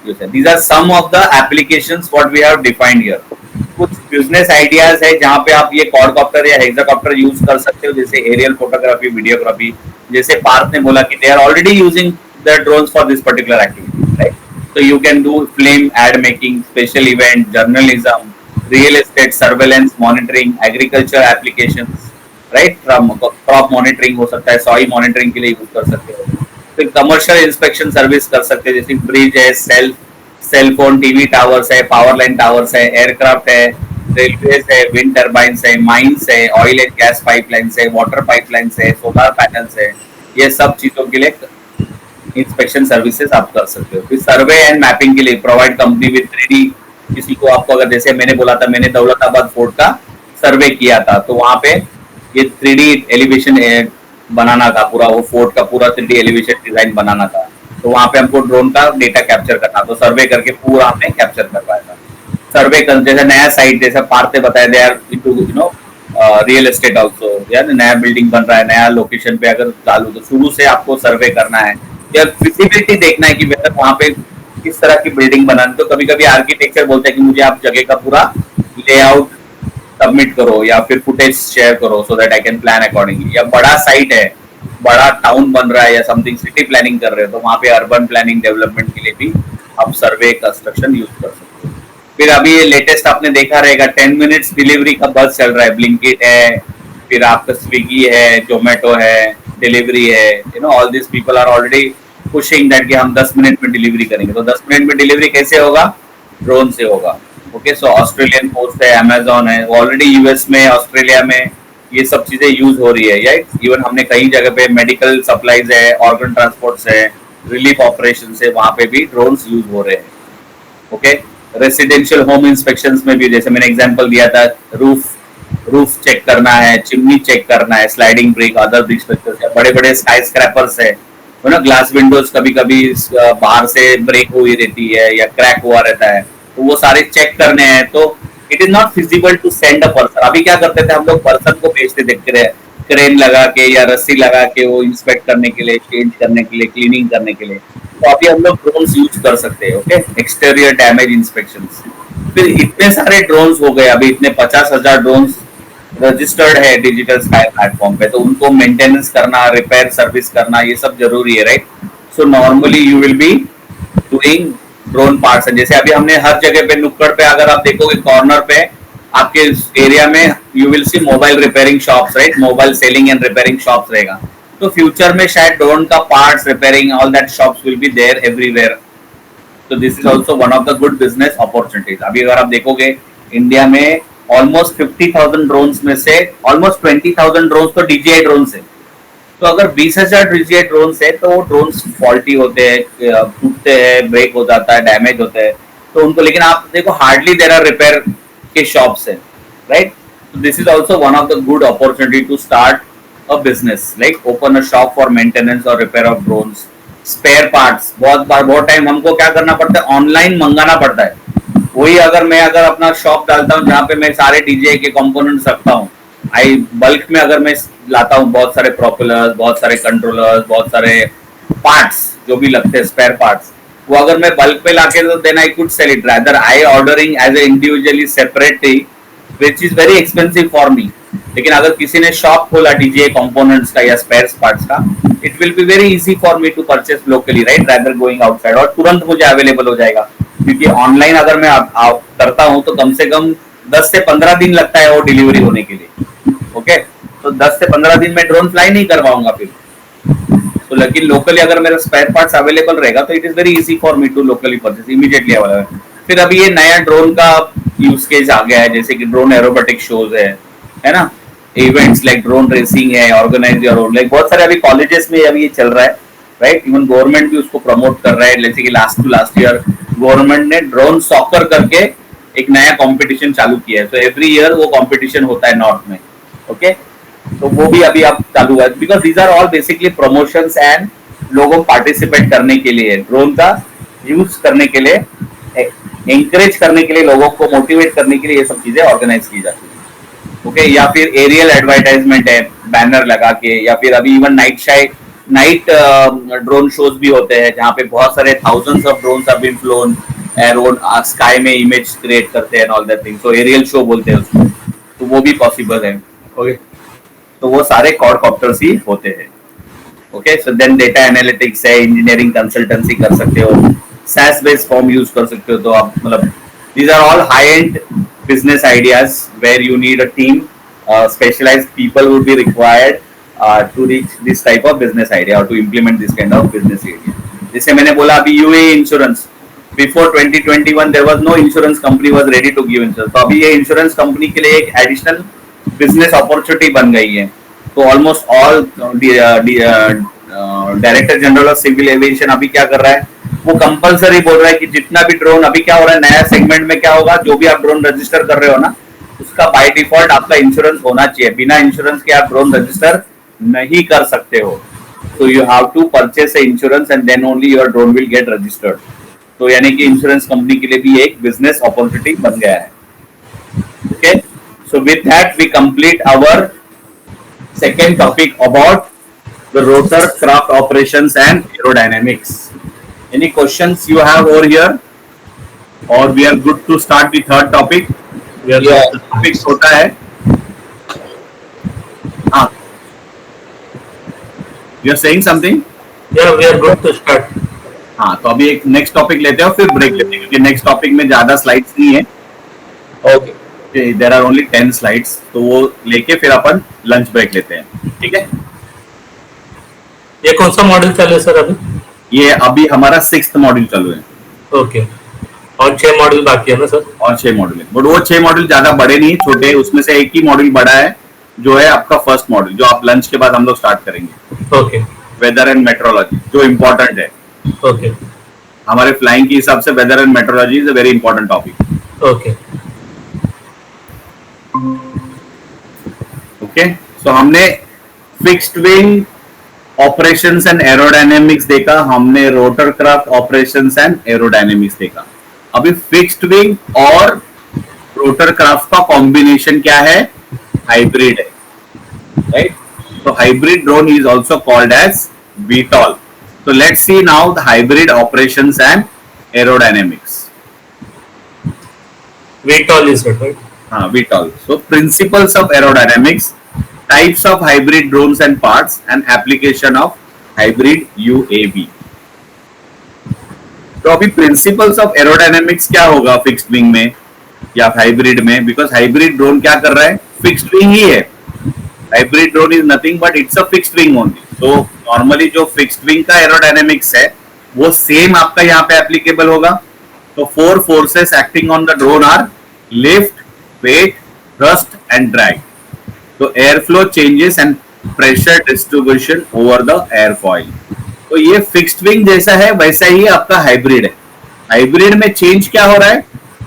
यूज है. These are some of the applications what we have defined here. कुछ बिजनेस आइडियाज है जहाँ पे आप ये क्वाडकॉप्टर या हेक्साकॉप्टर यूज कर सकते हो, जैसे एरियल फोटोग्राफी, वीडियोग्राफी. जैसे पार्थ ने बोला कि they are already using the drones for this particular activity, right? So you can do film ad making, special event, journalism, real estate surveillance, monitoring, agriculture applications, right? From crop monitoring हो सकता है, soil monitoring के लिए use कर सकते हो. फिर commercial inspection service कर सकते हैं, जैसे ब्रिज है, सेल फोन, टीवी टावर्स है, पावर लाइन टावर्स है, एयरक्राफ्ट है, रेलवेज है, विंड टर्बाइंस है, माइंस है, ऑयल एंड गैस पाइपलाइंस है, वाटर पाइपलाइंस है, सोलर पैनल्स है. ये सब चीजों के लिए इंस्पेक्शन सर्विसेज आप कर सकते हो. फिर सर्वे एंड मैपिंग के लिए प्रोवाइड कंपनी विद 3D. किसी को आपको अगर जैसे मैंने बोला था, मैंने दौलताबाद फोर्ट का सर्वे किया था, तो वहां पे ये 3D एलिवेशन बनाना था, पूरा वो फोर्ट का पूरा 3D एलिवेशन डिजाइन बनाना था. तो वहां पे हमको ड्रोन का डेटा कैप्चर करना, तो सर्वे करके पूरा हमने कैप्चर करवाया था. सर्वे कर, जैसे नया साइट, जैसे पार्थ ने बताया, they are into real estate also, या नया बिल्डिंग बन रहा है, नया लोकेशन पे अगर चालू, तो शुरू से आपको सर्वे करना है या विजिबिलिटी देखना है कि वेदर वहां पे किस तरह की बिल्डिंग बनानी. तो कभी कभी आर्किटेक्चर बोलते हैं कि मुझे आप जगह का पूरा लेआउट सबमिट करो या फिर फुटेज शेयर करो so that I can plan accordingly. या बड़ा साइट है, बड़ा टाउन बन रहा है या समथिंग, सिटी प्लानिंग कर रहे हो, तो वहां पे अर्बन प्लानिंग डेवलपमेंट के लिए भी आप सर्वे कंस्ट्रक्शन यूज कर सकते हो. फिर अभी ये लेटेस्ट आपने देखा रहेगा, 10 मिनट्स डिलीवरी का बस चल रहा है, ब्लिंकिट है, फिर आपका स्विगी है, जोमेटो है, डिलीवरी है. All this people are already pushing that कि हम 10 मिनट में डिलीवरी करेंगे. तो 10 मिनट में डिलीवरी कैसे होगा? ड्रोन से होगा. ओके, सो ऑस्ट्रेलियन पोस्ट है, अमेजोन है, ऑलरेडी यूएस में, ऑस्ट्रेलिया में ये सब चीजें यूज हो रही है. राइट, इवन हमने कई जगह पे मेडिकल सप्लाईज है, ऑर्गन ट्रांसपोर्ट है, रिलीफ ऑपरेशन है, वहां पे भी ड्रोन्स यूज हो रहे हैं. ओके, रेसिडेंशियल होम इंस्पेक्शन में भी, जैसे मैंने एग्जाम्पल दिया था, रूफ चेक करना है, चिमनी चेक करना है, sliding brick, other brick structures है, बड़े बड़े स्काई स्क्रैपर्स है ना, ग्लास विंडोज कभी कभी बाहर से ब्रेक हुई रहती है या क्रैक हुआ रहता है, तो वो सारे चेक करने हैं. तो it is not feasible to send a person. अभी क्या करते थे हम लोग, पर्सन को भेजते देखते रहे, क्रेन लगा के या रस्सी लगा के वो इंस्पेक्ट करने के लिए, चेंज करने के लिए, क्लीनिंग करने के लिए. तो अभी हम लोग ड्रोन्स यूज कर सकते हैं. Okay, exterior damage inspection. फिर इतने सारे ड्रोन्स हो गए, अभी इतने 50,000 ड्रोन्स रजिस्टर्ड है डिजिटल स्काई प्लेटफॉर्म पे, तो उनको मेंटेनेंस करना, रिपेयर सर्विस करना, ये सब जरूरी है. Right, so normally you will be doing drone parts. जैसे अभी हमने हर जगह पे, नुक्कड़ पे अगर आप देखोगे, कॉर्नर पे आपके एरिया में you will see mobile repairing shops, right, mobile selling and repairing shops रहेगा. तो फ्यूचर में शायद ड्रोन का parts repairing, all that shops will be there everywhere. तो this is also one of the good business opportunities. अभी अगर आप देखोगे, इंडिया में ऑलमोस्ट 50,000 ड्रोन्स में से ऑलमोस्ट 20,000 ड्रोन्स तो DJI ड्रोन है. तो अगर 20,000 DJI ड्रोन है, तो वो ड्रोन्स फॉल्टी होते हैं, टूटते हैं, ब्रेक हो जाता है, डैमेज होते हैं, तो उनको, लेकिन आप देखो हार्डली देयर आर रिपेयर के शॉप्स है. Right, so this is also one of the good opportunity to start a business, like open a shop for maintenance or repair of drones. Spare parts, बहुत time हमको क्या करना पड़ता है, online मंगाना पड़ता है. वही अगर अपना शॉप डालता हूँ जहाँ पे मैं सारे DJI के कंपोनेंट्स रखता हूँ, बल्क में अगर मैं लाता हूँ, बहुत सारे प्रोपेलर्स, बहुत सारे कंट्रोलर्स, बहुत सारे पार्ट्स जो भी लगते हैं, स्पेयर पार्ट्स, वो अगर मैं बल्क पे लाके, तो then I could sell it. Rather I ordering as a individually separately, which is very expensive for me. लेकिन अगर किसी ने शॉप खोला DJI कंपोनेंट्स का या स्पेयर पार्ट्स का, it will be very easy for me to purchase locally, right, rather going outside, और तुरंत मुझे अवेलेबल हो जाएगा. क्योंकि ऑनलाइन अगर मैं करता हूँ तो कम से कम 10 से 15 दिन लगता है वो डिलीवरी होने के लिए. ओके, तो 10 से 15 दिन में ड्रोन फ्लाई नहीं करवाऊंगा फिर. तो लेकिन लोकली अगर मेरा स्पेयर पार्ट्स अवेलेबल रहेगा, तो it is very easy for me to locally purchase, immediately available. फिर अभी ये नया ड्रोन का यूज केस आ गया है, जैसे कि ड्रोन एरोबेटिक शोज है ना, इवेंट्स लाइक ड्रोन रेसिंग है, ऑर्गेनाइज योर ओन, लाइक बहुत सारे अभी कॉलेजेस में अभी ये चल रहा है. राइट, इवन गवर्नमेंट भी उसको प्रमोट कर रहा है. जैसे कि लास्ट ईयर गवर्नमेंट ने ड्रोन सॉकर करके एक नया कंपटीशन चालू किया है. तो एवरी ईयर वो कंपटीशन होता है नॉर्थ में. ओके, तो वो भी अभी अब चालू है, because these are all basically promotions and लोगों पार्टिसिपेट करने के लिए, ड्रोन का यूज करने के लिए, एंकरेज करने के लिए, लोगों को मोटिवेट करने के लिए ये सब चीजें ऑर्गेनाइज की जाती है. ओके, या फिर एरियल एडवर्टाइजमेंट है, बैनर लगा के, या फिर अभी इवन नाइट ड्रोन शोज भी होते हैं जहाँ पे बहुत सारे thousands of drones have been flown around sky में, इमेज क्रिएट करते हैं ऑल दैट थिंग, तो एरियल शो बोलते हैं उसको, तो वो भी पॉसिबल है। ओके, तो वो सारे क्वाडकॉप्टर्स ही होते हैं। Okay, so then data analytics है, इंजीनियरिंग कंसल्टेंसी कर सकते हो, SaaS बेस्ड फॉर्म यूज कर सकते हो, तो आप मतलब these are all high end business ideas where you need a team, specialized people would be required to reach this type of business idea or to implement this kind of business idea. जैसे मैंने बोला अभी UAE insurance, before 2021 there was no insurance company was ready to give insurance, तो अभी ये insurance company के लिए एक एडिशनल बिजनेस अपॉर्चुनिटी बन गई है। तो almost all director general of civil aviation अभी क्या कर रहा है, वो कंपलसरी बोल रहा है कि जितना भी ड्रोन, अभी क्या हो रहा है नया सेगमेंट में क्या होगा, जो भी आप ड्रोन रजिस्टर कर रहे हो ना, उसका बाय डिफॉल्ट आपका इंश्योरेंस होना चाहिए, बिना इंश्योरेंस के आप ड्रोन रजिस्टर नहीं कर सकते हो। तो you have to purchase a insurance and then only your drone will get registered. तो यानी कि इंश्योरेंस कंपनी के लिए भी एक बिजनेस अपॉर्चुनिटी बन गया है। Okay, so with that we complete our second topic about the rotor craft operations and aerodynamics. Any questions you have over here, or we are good to start the third topic? We are topic होता है, हाँ, you are saying something? Yeah, we are good to start. हाँ, तो अभी एक next topic लेते हैं और फिर ब्रेक लेते हैं, क्योंकि नेक्स्ट टॉपिक में ज्यादा स्लाइड्स नहीं है। Okay, there are only 10 slides, तो वो लेके फिर अपन लंच ब्रेक लेते हैं, ठीक है? ये कौन सा मॉडल चल रहा है सर अभी? ये अभी हमारा 6th मॉड्यूल चालू है। ओके, और 6 मॉडल बाकी है ना सर? और 6 मॉड्यूल है, बट वो 6 मॉड्यूल ज्यादा बड़े नहीं, छोटे, उसमें से एक ही मॉड्यूल बड़ा है जो है आपका फर्स्ट मॉड्यूल, जो आप लंच के बाद हम लोग स्टार्ट करेंगे। ओके, वेदर एंड मेट्रोलॉजी जो इम्पोर्टेंट है। ओके, हमारे फ्लाइंग के हिसाब से weather and meteorology is a very important topic. Okay, okay, so हमने fixed wing operations and aerodynamics देखा, हमने rotorcraft operations and aerodynamics देखा। अभी फिक्स्ड विंग और रोटर क्राफ्ट का कॉम्बिनेशन क्या है? हाइब्रिड है, राइट? तो hybrid drone is also called as VTOL. So let's see now the hybrid operations and aerodynamics. VTOL is it, right? VTOL. So principles of aerodynamics, types of hybrid drones and parts, and application of hybrid UAV. तो अभी principles of aerodynamics क्या होगा fixed wing में या hybrid में? Because hybrid drone क्या कर रहा है? फिक्स्ड विंग ही है। Hybrid drone is nothing but it's a fixed wing only. तो नॉर्मली जो फिक्स्ड विंग का एरोडायनेमिक्स है वो सेम आपका यहाँ पे एप्लीकेबल होगा। तो 4 forces acting on the drone are lift, weight, thrust and drag. तो air flow changes and pressure distribution over the aerofoil. तो ये फिक्स्ड विंग जैसा है वैसा ही आपका हाइब्रिड है। हाइब्रिड में चेंज क्या हो रहा है?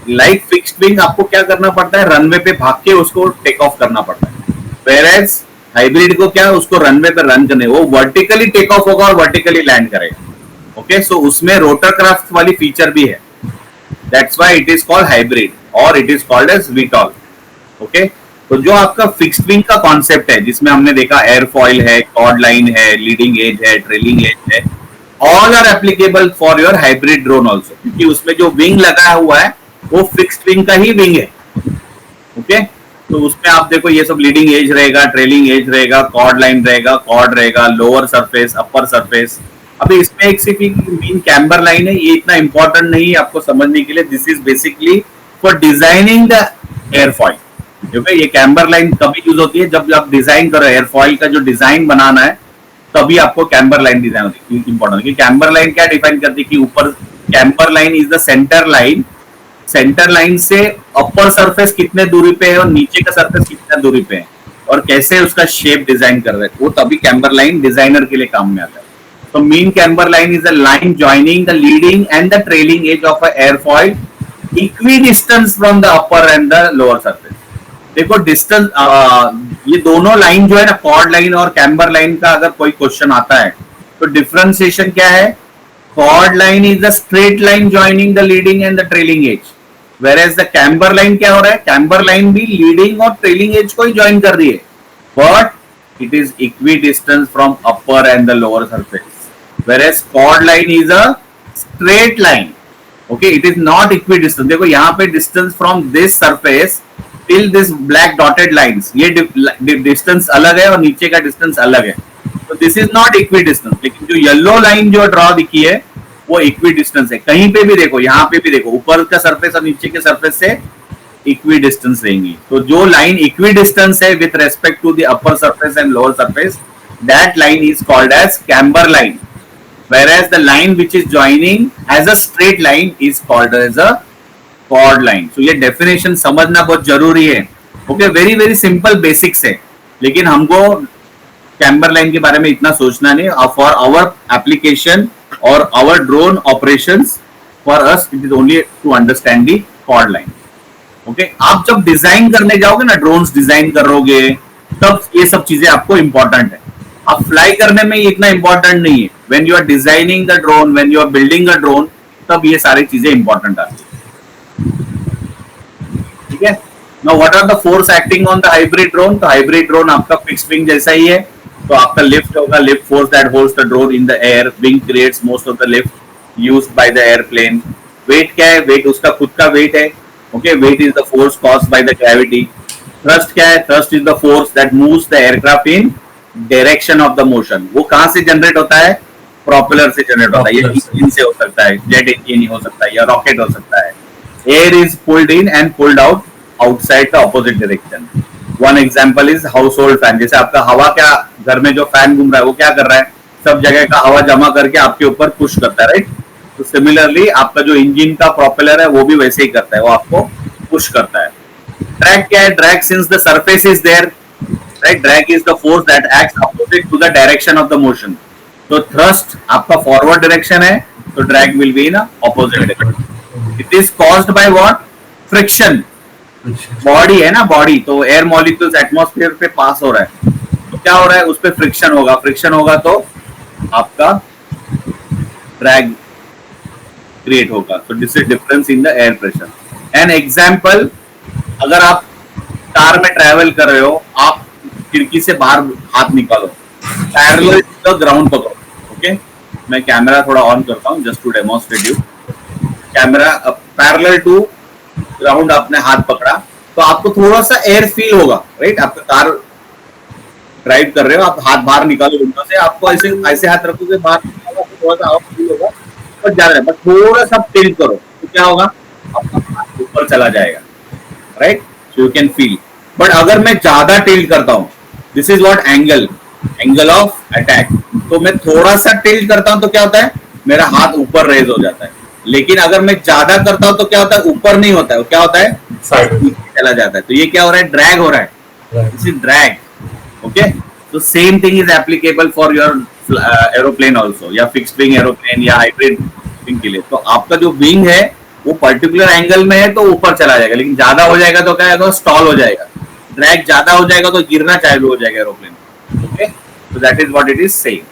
लाइक फिक्स्ड विंग आपको क्या करना पड़ता है? रनवे पे भाग के उसको टेक ऑफ करना पड़ता है। वेयरएज हाइब्रिड को क्या, उसको रनवे पे रन करने, वो वर्टिकली टेक ऑफ होगा और वर्टिकली लैंड करेगा। ओके, सो उसमें रोटर क्राफ्ट वाली फीचर भी है। That's why it is called hybrid और it is called as VTOL। Okay, तो जो आपका फिक्स्ड विंग का कॉन्सेप्ट है जिसमें हमने देखा एयरफॉइल है, कॉर्ड लाइन है, लीडिंग एज है, ट्रेलिंग एज है, all are applicable for your hybrid drone also, क्योंकि उसमें जो विंग लगा हुआ है वो फिक्स्ड विंग का ही विंग है। ओके, तो उसमें आप देखो ये सब लीडिंग एज रहेगा, ट्रेलिंग एज रहेगा, कॉर्ड लाइन रहेगा, कॉर्ड रहेगा, लोअर सरफेस, अपर सरफेस। अभी इसमें एक सिर्फ मीन कैम्बर लाइन है, ये इतना इंपॉर्टेंट नहीं है आपको समझने के लिए। This is basically for designing the airfoil. क्योंकि ये कैम्बर लाइन कभी यूज होती है जब आप डिजाइन करो, एयरफॉइल का जो डिजाइन बनाना है तभी आपको कैम्बर लाइन डिजाइन होती है। इंपॉर्टेंट कि कैम्बर लाइन क्या डिफाइन करती है कि ऊपर camber line is the centre line, centre line से अपर सरफेस कितने दूरी पे है और नीचे का सरफेस कितने दूरी पे है और कैसे उसका शेप डिजाइन कर रहे हैं, वो तभी कैम्बर लाइन डिजाइनर के लिए काम में आता है। तो mean camber line is a line joining the leading end the trailing as of a airfoil equi distance from the upper and the lower surface. देखो डिस्टेंस, ये दोनों लाइन जो है ना, कॉर्ड लाइन और कैम्बर लाइन का अगर कोई क्वेश्चन आता है तो डिफरेंशिएशन क्या है? Chord line is the straight line joining the leading end the trailing edge, where the camber line क्या हो रहा है? कैम्बर लाइन भी लीडिंग और ट्रेलिंग एज को ही ज्वाइन कर रही है, but it is equidistant from upper and the lower surface, whereas chord line is a straight line. Okay, it is not equidistant. देखो यहाँ पे distance from this surface till this black dotted lines, ये distance अलग है और नीचे का distance अलग है. तो दिस इज नॉट इक्विडिस्टेंस. लेकिन जो येलो लाइन जो ड्रॉ दिखी है वो इक्विडिस्टेंस है. कहीं पे भी देखो, यहाँ पे भी देखो, ऊपर का सरफेस और नीचे के सरफेस से इक्विडिस्टेंस रहेंगी. तो जो लाइन इक्विडिस्टेंस है with respect to the upper surface and lower surface, that line is called as camber line, whereas the line which is joining as a straight line is called as a chord line. So ये definition समझना बहुत जरूरी है. Okay, very very simple basics है, लेकिन हमको camber line के बारे में इतना सोचना नहीं. फॉर आवर एप्लीकेशन और our drone operations, for us it is only to understand the chord line. Okay, आप जब डिजाइन करने जाओगे ना, ड्रोन्स डिजाइन करोगे, तब ये सब चीजें आपको इंपॉर्टेंट है. आप फ्लाई करने में ये इतना इंपॉर्टेंट नहीं है. When you are designing the drone, when you are building a drone, तब ये सारी चीजें इंपॉर्टेंट आती है. ठीक है. Now what are the force acting on the hybrid drone? तो हाइब्रिड ड्रोन आपका फिक्स्ड विंग जैसा ही है. तो आपका लिफ्ट होगा, lift force that holds the drone in the air. Wing creates most of the lift used by the airplane. Weight क्या है? वेट उसका खुद का वेट है. Okay, weight is the force caused by the gravity. Thrust क्या है? Thrust is the force that moves the aircraft in direction of the motion. वो कहां से जनरेट होता है? प्रोपेलर से जनरेट होता है. ये इंजन से हो सकता है, जेट इंजन हो सकता है, या रॉकेट हो सकता है. Air is pulled in and pulled out outside the opposite direction. One example is house hold fan. जैसे आपका हवा, क्या घर में जो फैन घूम रहा है वो क्या कर रहा है? सब जगह का हवा जमा करके आपके ऊपर पुश करता है, राइट? तो सिमिलरली आपका जो इंजन का प्रोपेलर है वो भी वैसे ही करता है, वो आपको पुश करता है. ड्रैग क्या है? Drag since the surface is there, right? Drag is the force that acts opposite to the direction of the motion. तो थ्रस्ट आपका फॉरवर्ड डायरेक्शन है, तो drag will be in opposite direction. It is caused by what? Friction. Body है ना, body. तो air molecules atmosphere पे पास हो रहा है, तो क्या हो रहा है? उस पे फ्रिक्शन होगा. फ्रिक्शन होगा तो आपका ड्रैग क्रिएट होगा. तो this is difference in the air pressure. An example, अगर आप कार में ट्रैवल कर रहे हो, आप खिड़की से बाहर हाथ निकालो, पैरेलल टू द ग्राउंड पकड़ो. ओके, मैं कैमरा थोड़ा ऑन करता हूँ just to demonstrate you. Camera parallel to ground आपने हाथ पकड़ा, तो आपको थोड़ा सा एयर फील होगा, राइट? आप कार ड्राइव कर रहे हो, आप हाथ बाहर निकालो विंडो से, आपको ऐसे ऐसे हाथ रखोगे बाहर, थोड़ा सा हवा फील होगा, बट ज्यादा है. बट थोड़ा सा टिल्ट करो तो क्या होगा? आपका हाथ ऊपर चला जाएगा, right? So you can feel. But अगर मैं ज्यादा टिल्ट करता हूँ, this is what angle of attack. तो मैं थोड़ा सा टिल्ट करता हूँ तो क्या होता है? मेरा हाथ ऊपर रेज हो जाता है. लेकिन अगर मैं ज्यादा करता हूं तो क्या होता है? ऊपर नहीं होता है, क्या होता है? साइड चला जाता है. तो ये क्या हो रहा है? ड्रैग हो रहा है. This is drag. ओके, तो same thing is applicable for your aeroplane also, या फिक्स्ड विंग एरोप्लेन या हाइब्रिड विंग के लिए. तो आपका जो विंग है वो पर्टिकुलर एंगल में है तो ऊपर चला जाएगा, लेकिन ज्यादा हो जाएगा तो क्या होगा? स्टॉल हो जाएगा. ड्रैग ज्यादा हो जाएगा तो गिरना चालू हो जाएगा aeroplane. Okay, so that is what it is saying.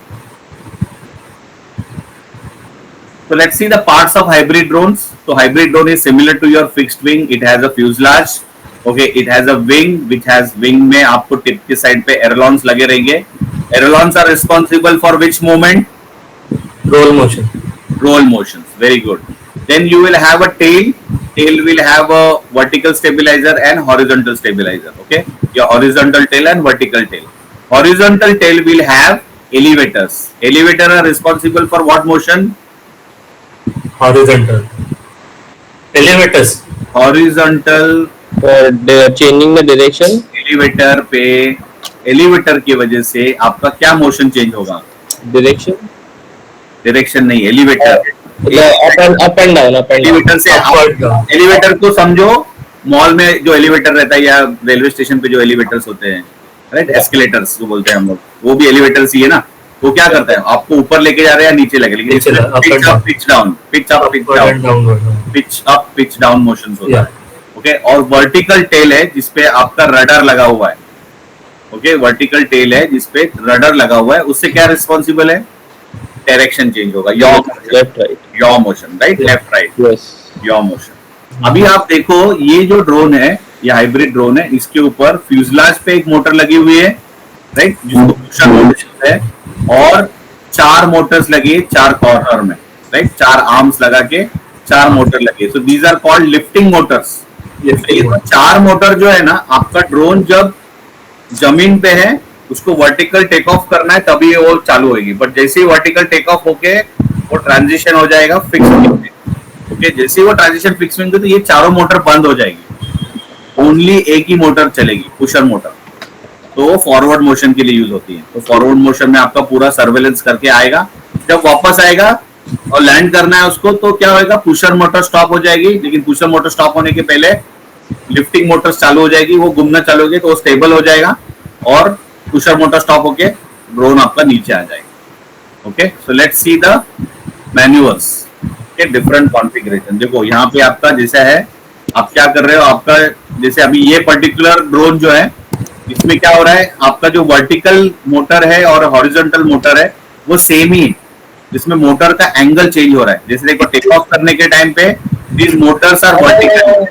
So let's see the parts of hybrid drones. So hybrid drone is similar to your fixed wing. It has a fuselage. Okay, it has a wing which has wing में आपको tip के side पे ailerons लगे रहेंगे. Ailerons are responsible for which movement? Roll motion. Roll motions. Very good. Then you will have a tail. Tail will have a vertical stabilizer and horizontal stabilizer. Okay, your horizontal tail and vertical tail. Horizontal tail will have elevators. Elevator are responsible for what motion? Horizontal. Elevators. Horizontal. Changing the direction. Elevator पे, elevator की वजह से आपका क्या motion change होगा? Direction. Direction नहीं, elevator. Up and down. Elevator से elevator को समझो, मॉल में जो एलिवेटर रहता है या रेलवे स्टेशन पे जो एलिवेटर्स होते हैं, राइट? एस्केलेटर्स जो बोलते हैं हम लोग, वो भी एलिवेटर्स ही है ना. वो क्या करता है? आपको ऊपर लेके जा रहे हैं या नीचे लगे, लेकिन pitch up pitch down, pitch up pitch down, pitch up pitch down motions होता है. ओके, और वर्टिकल टेल है जिसपे आपका रडर लगा हुआ है. ओके, वर्टिकल टेल है जिसपे रडर लगा हुआ है. उससे क्या रिस्पॉन्सिबल है? डायरेक्शन चेंज होगा. Left right. Yaw motion, right? Left right. Yes. Yaw motion. अभी आप देखो, ये जो ड्रोन है, ये हाइब्रिड ड्रोन है, इसके ऊपर फ्यूजलाज पे एक मोटर लगी हुई है, राइट, जिसको पुशर मोटर है, और 4 मोटर्स लगे 4 कॉर्नर में, राइट, 4 आर्म्स लगा के 4 मोटर लगे, so these are called lifting motors. ये तो 4 मोटर जो है ना, आपका ड्रोन जब जमीन पे है उसको वर्टिकल टेक ऑफ करना है तभी वो चालू होगी, बट जैसे ही वर्टिकल टेक ऑफ होके वो ट्रांजिशन हो जाएगा फिक्स विंग पे, ओके, जैसे ही वो ट्रांजिशन फिक्स विंग पे तो ये चारों मोटर बंद हो जाएगी, ओनली एक ही मोटर चलेगी, पुशर मोटर, तो वो फॉरवर्ड मोशन के लिए यूज होती है। तो फॉरवर्ड मोशन में आपका पूरा सर्वेलेंस करके आएगा, जब वापस आएगा और लैंड करना है उसको, तो क्या होगा, पुशर मोटर स्टॉप हो जाएगी, लेकिन पुशर मोटर स्टॉप होने के पहले लिफ्टिंग मोटर्स चालू हो जाएगी, वो घूमना चालू होगी तो वो स्टेबल हो जाएगा और पुशर मोटर स्टॉप होके ड्रोन आपका नीचे आ जाएगा। Okay, so let's see the manuals के डिफरेंट कॉन्फ़िगरेशन। देखो यहाँ पे आपका जैसा है, आप क्या कर रहे हो, आपका जैसे अभी ये पर्टिकुलर ड्रोन जो है, इसमें क्या हो रहा है, आपका जो वर्टिकल मोटर है और हॉरिजॉन्टल मोटर है वो सेम ही है, जिसमें मोटर का एंगल चेंज हो रहा है। जैसे देखो टेक ऑफ करने के टाइम पे these motors are vertical,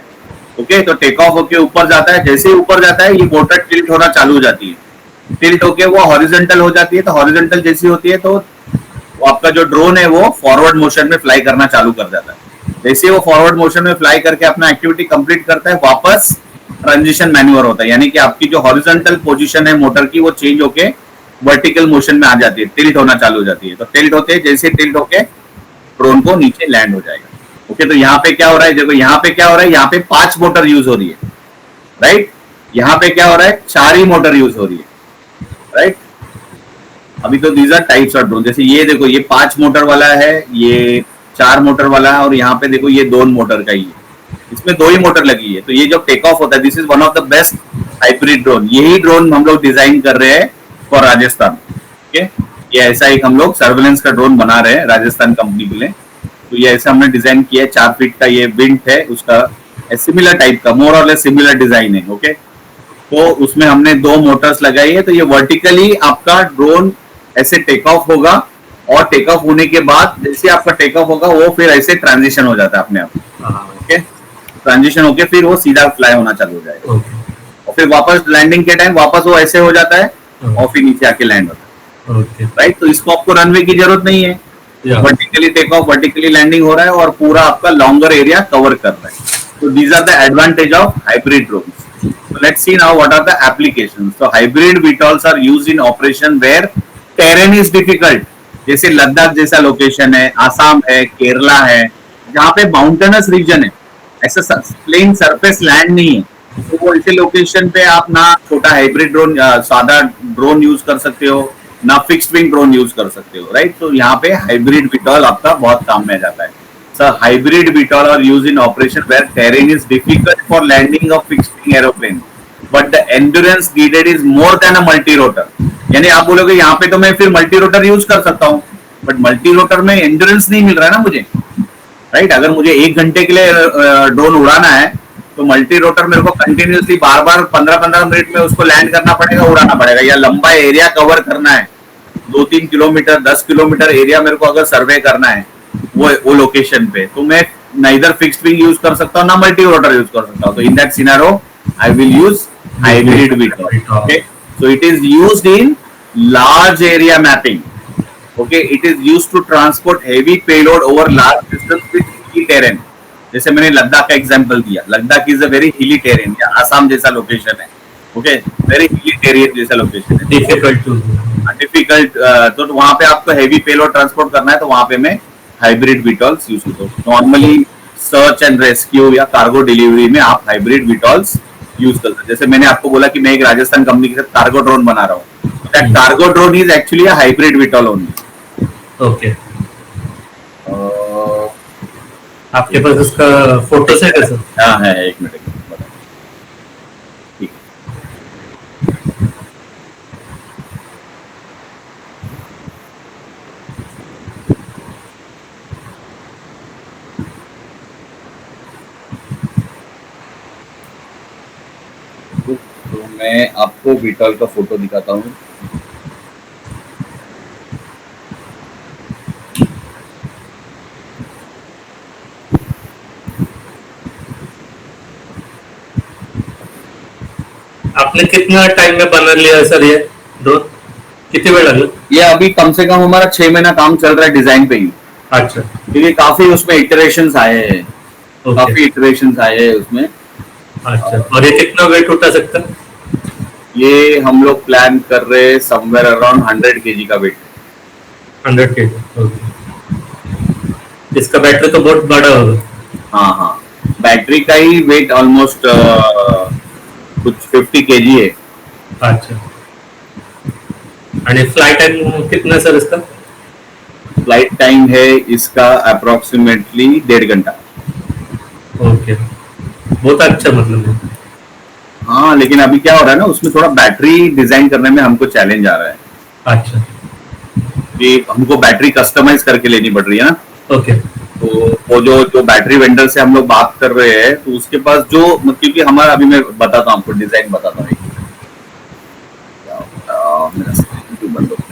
okay, तो टेक ऑफ होके ऊपर जाता है, जैसे ही ऊपर जाता है ये मोटर टिल्ट होना चालू हो जाती है, टिल्ट होके वो हॉरिजॉन्टल हो जाती है, तो हॉरिजॉन्टल जैसी होती है तो वो आपका जो ड्रोन है वो फॉरवर्ड मोशन में फ्लाई करना चालू कर जाता है। जैसे वो फॉरवर्ड मोशन में फ्लाई करके अपना एक्टिविटी कंप्लीट करता है, वापस ट्रांजिशन मैन्यूअर होता है, यानी कि आपकी जो हॉरिजॉन्टल पोजीशन है मोटर की वो चेंज होके वर्टिकल मोशन में आ जाती है, टिल्ट होना चालू हो जाती है। तो टिल्ट होते जैसे टिल्ट होके ड्रोन को नीचे लैंड हो जाएगा। ओके, तो यहाँ पे क्या हो रहा है, देखो यहाँ पे क्या हो रहा है, यहाँ पे 5 मोटर यूज हो रही है, राइट, यहाँ पे क्या हो रहा है, 4 ही मोटर यूज हो रही है, राइट। अभी तो these are types of drone, जैसे ये देखो ये 5 मोटर वाला है, ये 4 मोटर वाला है, और यहाँ पे देखो ये 2 मोटर का ही है, इसमें 2 ही मोटर लगी है। तो ये जो टेक ऑफ होता है, this is one of the best hybrid drone, यही ड्रोन हम लोग डिजाइन कर रहे हैं फॉर राजस्थान। ओके, ये ऐसा एक हम लोग सर्वेलेंस का ड्रोन बना रहे हैं राजस्थान कंपनी के लिए। तो ये ऐसा हमने डिजाइन किया है, 4 फीट का ये विंड है उसका, सिमिलर टाइप का, मोर और लेस सिमिलर डिजाइन है। ओके, तो उसमें हमने 2 मोटर्स लगाई है, तो ये वर्टिकली आपका ड्रोन ऐसे टेक ऑफ होगा, और टेक ऑफ होने के बाद जैसे आपका टेक ऑफ होगा वो फिर ऐसे ट्रांजिशन हो जाता है अपने आप। ओके, ट्रांजिशन होके फिर वो सीधा फ्लाई होना चालू हो जाएगा, और फिर वापस लैंडिंग के टाइम वापस वो ऐसे हो जाता है और फिर नीचे आके लैंड होता है, राइट। तो इसको आपको रनवे की जरूरत नहीं है, vertically take off vertically landing हो रहा है और पूरा आपका लॉन्गर एरिया कवर कर रहा है। तो these are the advantage of hybrid drones. So let's see now what are the applications. So hybrid VTOLs are used in operation where terrain is difficult. जैसे लद्दाख जैसा लोकेशन है, आसाम है, केरला है, जहाँ पे माउंटेनस रीजन है, ऐसा प्लेन सरफेस लैंड नहीं है, तो वो ऐसे लोकेशन पे आप ना छोटा हाइब्रिड ड्रोन, सादा ड्रोन यूज कर सकते हो, ना फिक्स विंग ड्रोन यूज कर सकते हो, राइट। तो यहाँ पे हाइब्रिड VTOL आपका बहुत काम में जाता है। So hybrid VTOL are used in operation where terrain is difficult for landing of fixed wing aeroplane, but the endurance needed is more than a multi-rotor. यानी आप बोलोगे यहाँ पे तो मैं फिर मल्टी रोटर यूज कर सकता हूँ, बट मल्टी रोटर में एंड्योरेंस नहीं मिल रहा है ना मुझे, राइट। अगर मुझे 1 घंटे के लिए ड्रोन उड़ाना है तो मल्टी रोटर मेरे को कंटिन्यूसली बार बार 15-15 मिनट में उसको लैंड करना पड़ेगा, उड़ाना पड़ेगा, या लंबा एरिया कवर करना है, 2-3 किलोमीटर 10 किलोमीटर एरिया मेरे को अगर सर्वे करना है वो लोकेशन पे, तो मैं ना इधर फिक्स्ड विंग यूज कर सकता हूँ ना मल्टी रोटर यूज कर सकता हूँ। तो in that scenario I will use hybrid VTOL। Okay, so it is used in large area mapping. Okay, it is used to transport heavy payload over large distance with hilly terrain. जैसे मैंने लद्दाख का example दिया, Ladakh is a very hilly terrain, या आसाम जैसा location है, okay, very hilly terrain जैसा location है, difficult, तो वहां पे आपको हेवी पेलोड ट्रांसपोर्ट करना है, तो वहां पे मैं हाइब्रिड VTOLs यूज करता हूँ। नॉर्मली सर्च एंड रेस्क्यू या कार्गो डिलीवरी में आप हाइब्रिड VTOLs यूज करते हैं। जैसे मैंने आपको बोला कि मैं एक राजस्थान कंपनी के साथ कार्गो ड्रोन बना रहा हूँ, that cargo drone is actually a hybrid VTOL only. Okay, आपके पास उसका फोटोस है क्या सर? हाँ है, 1 मिनट ठीक। तो मैं आपको VTOL का फोटो दिखाता हूँ। आपने कितना टाइम में बना लिया सर ये दो कितनी वेळ लागलं? ये अभी कम से कम हमारा 6 महीना काम चल रहा है डिजाइन पे ही, अच्छा, क्योंकि काफी उसमें इटरेशंस आए हैं, ओके, काफी इटरेशंस आए हैं उसमें। अच्छा। और ये कितना वेट उठा सकता है? ये हम लोग प्लान कर रहे हैं समवेयर अराउंड 100 kg का वेट। 100 kg, okay. इसका बैटरी तो बहुत बड़ा होगा। हाँ हाँ, बैटरी का ही वेट ऑलमोस्ट कुछ 50 kg है। अच्छा। आणि फ्लाय टाइम कितना सर इसका? फ्लाइट टाइम है इसका अप्रोक्सीमेटली 1.5 घंटा। ओके, बहुत अच्छा मतलब है। हाँ, लेकिन अभी क्या हो रहा है ना, उसमें थोड़ा बैटरी डिजाइन करने में हमको चैलेंज आ रहा है अच्छा, कि हमको बैटरी कस्टमाइज करके लेनी पड़ रही है ना। ओके, तो वो जो जो बैटरी वेंडर से हम लोग बात कर रहे हैं, तो उसके पास जो, क्योंकि हमारा, अभी मैं बताता हूँ आपको, डिजाइन बताता हूँ मेरा screen क्यों बंद हो गया?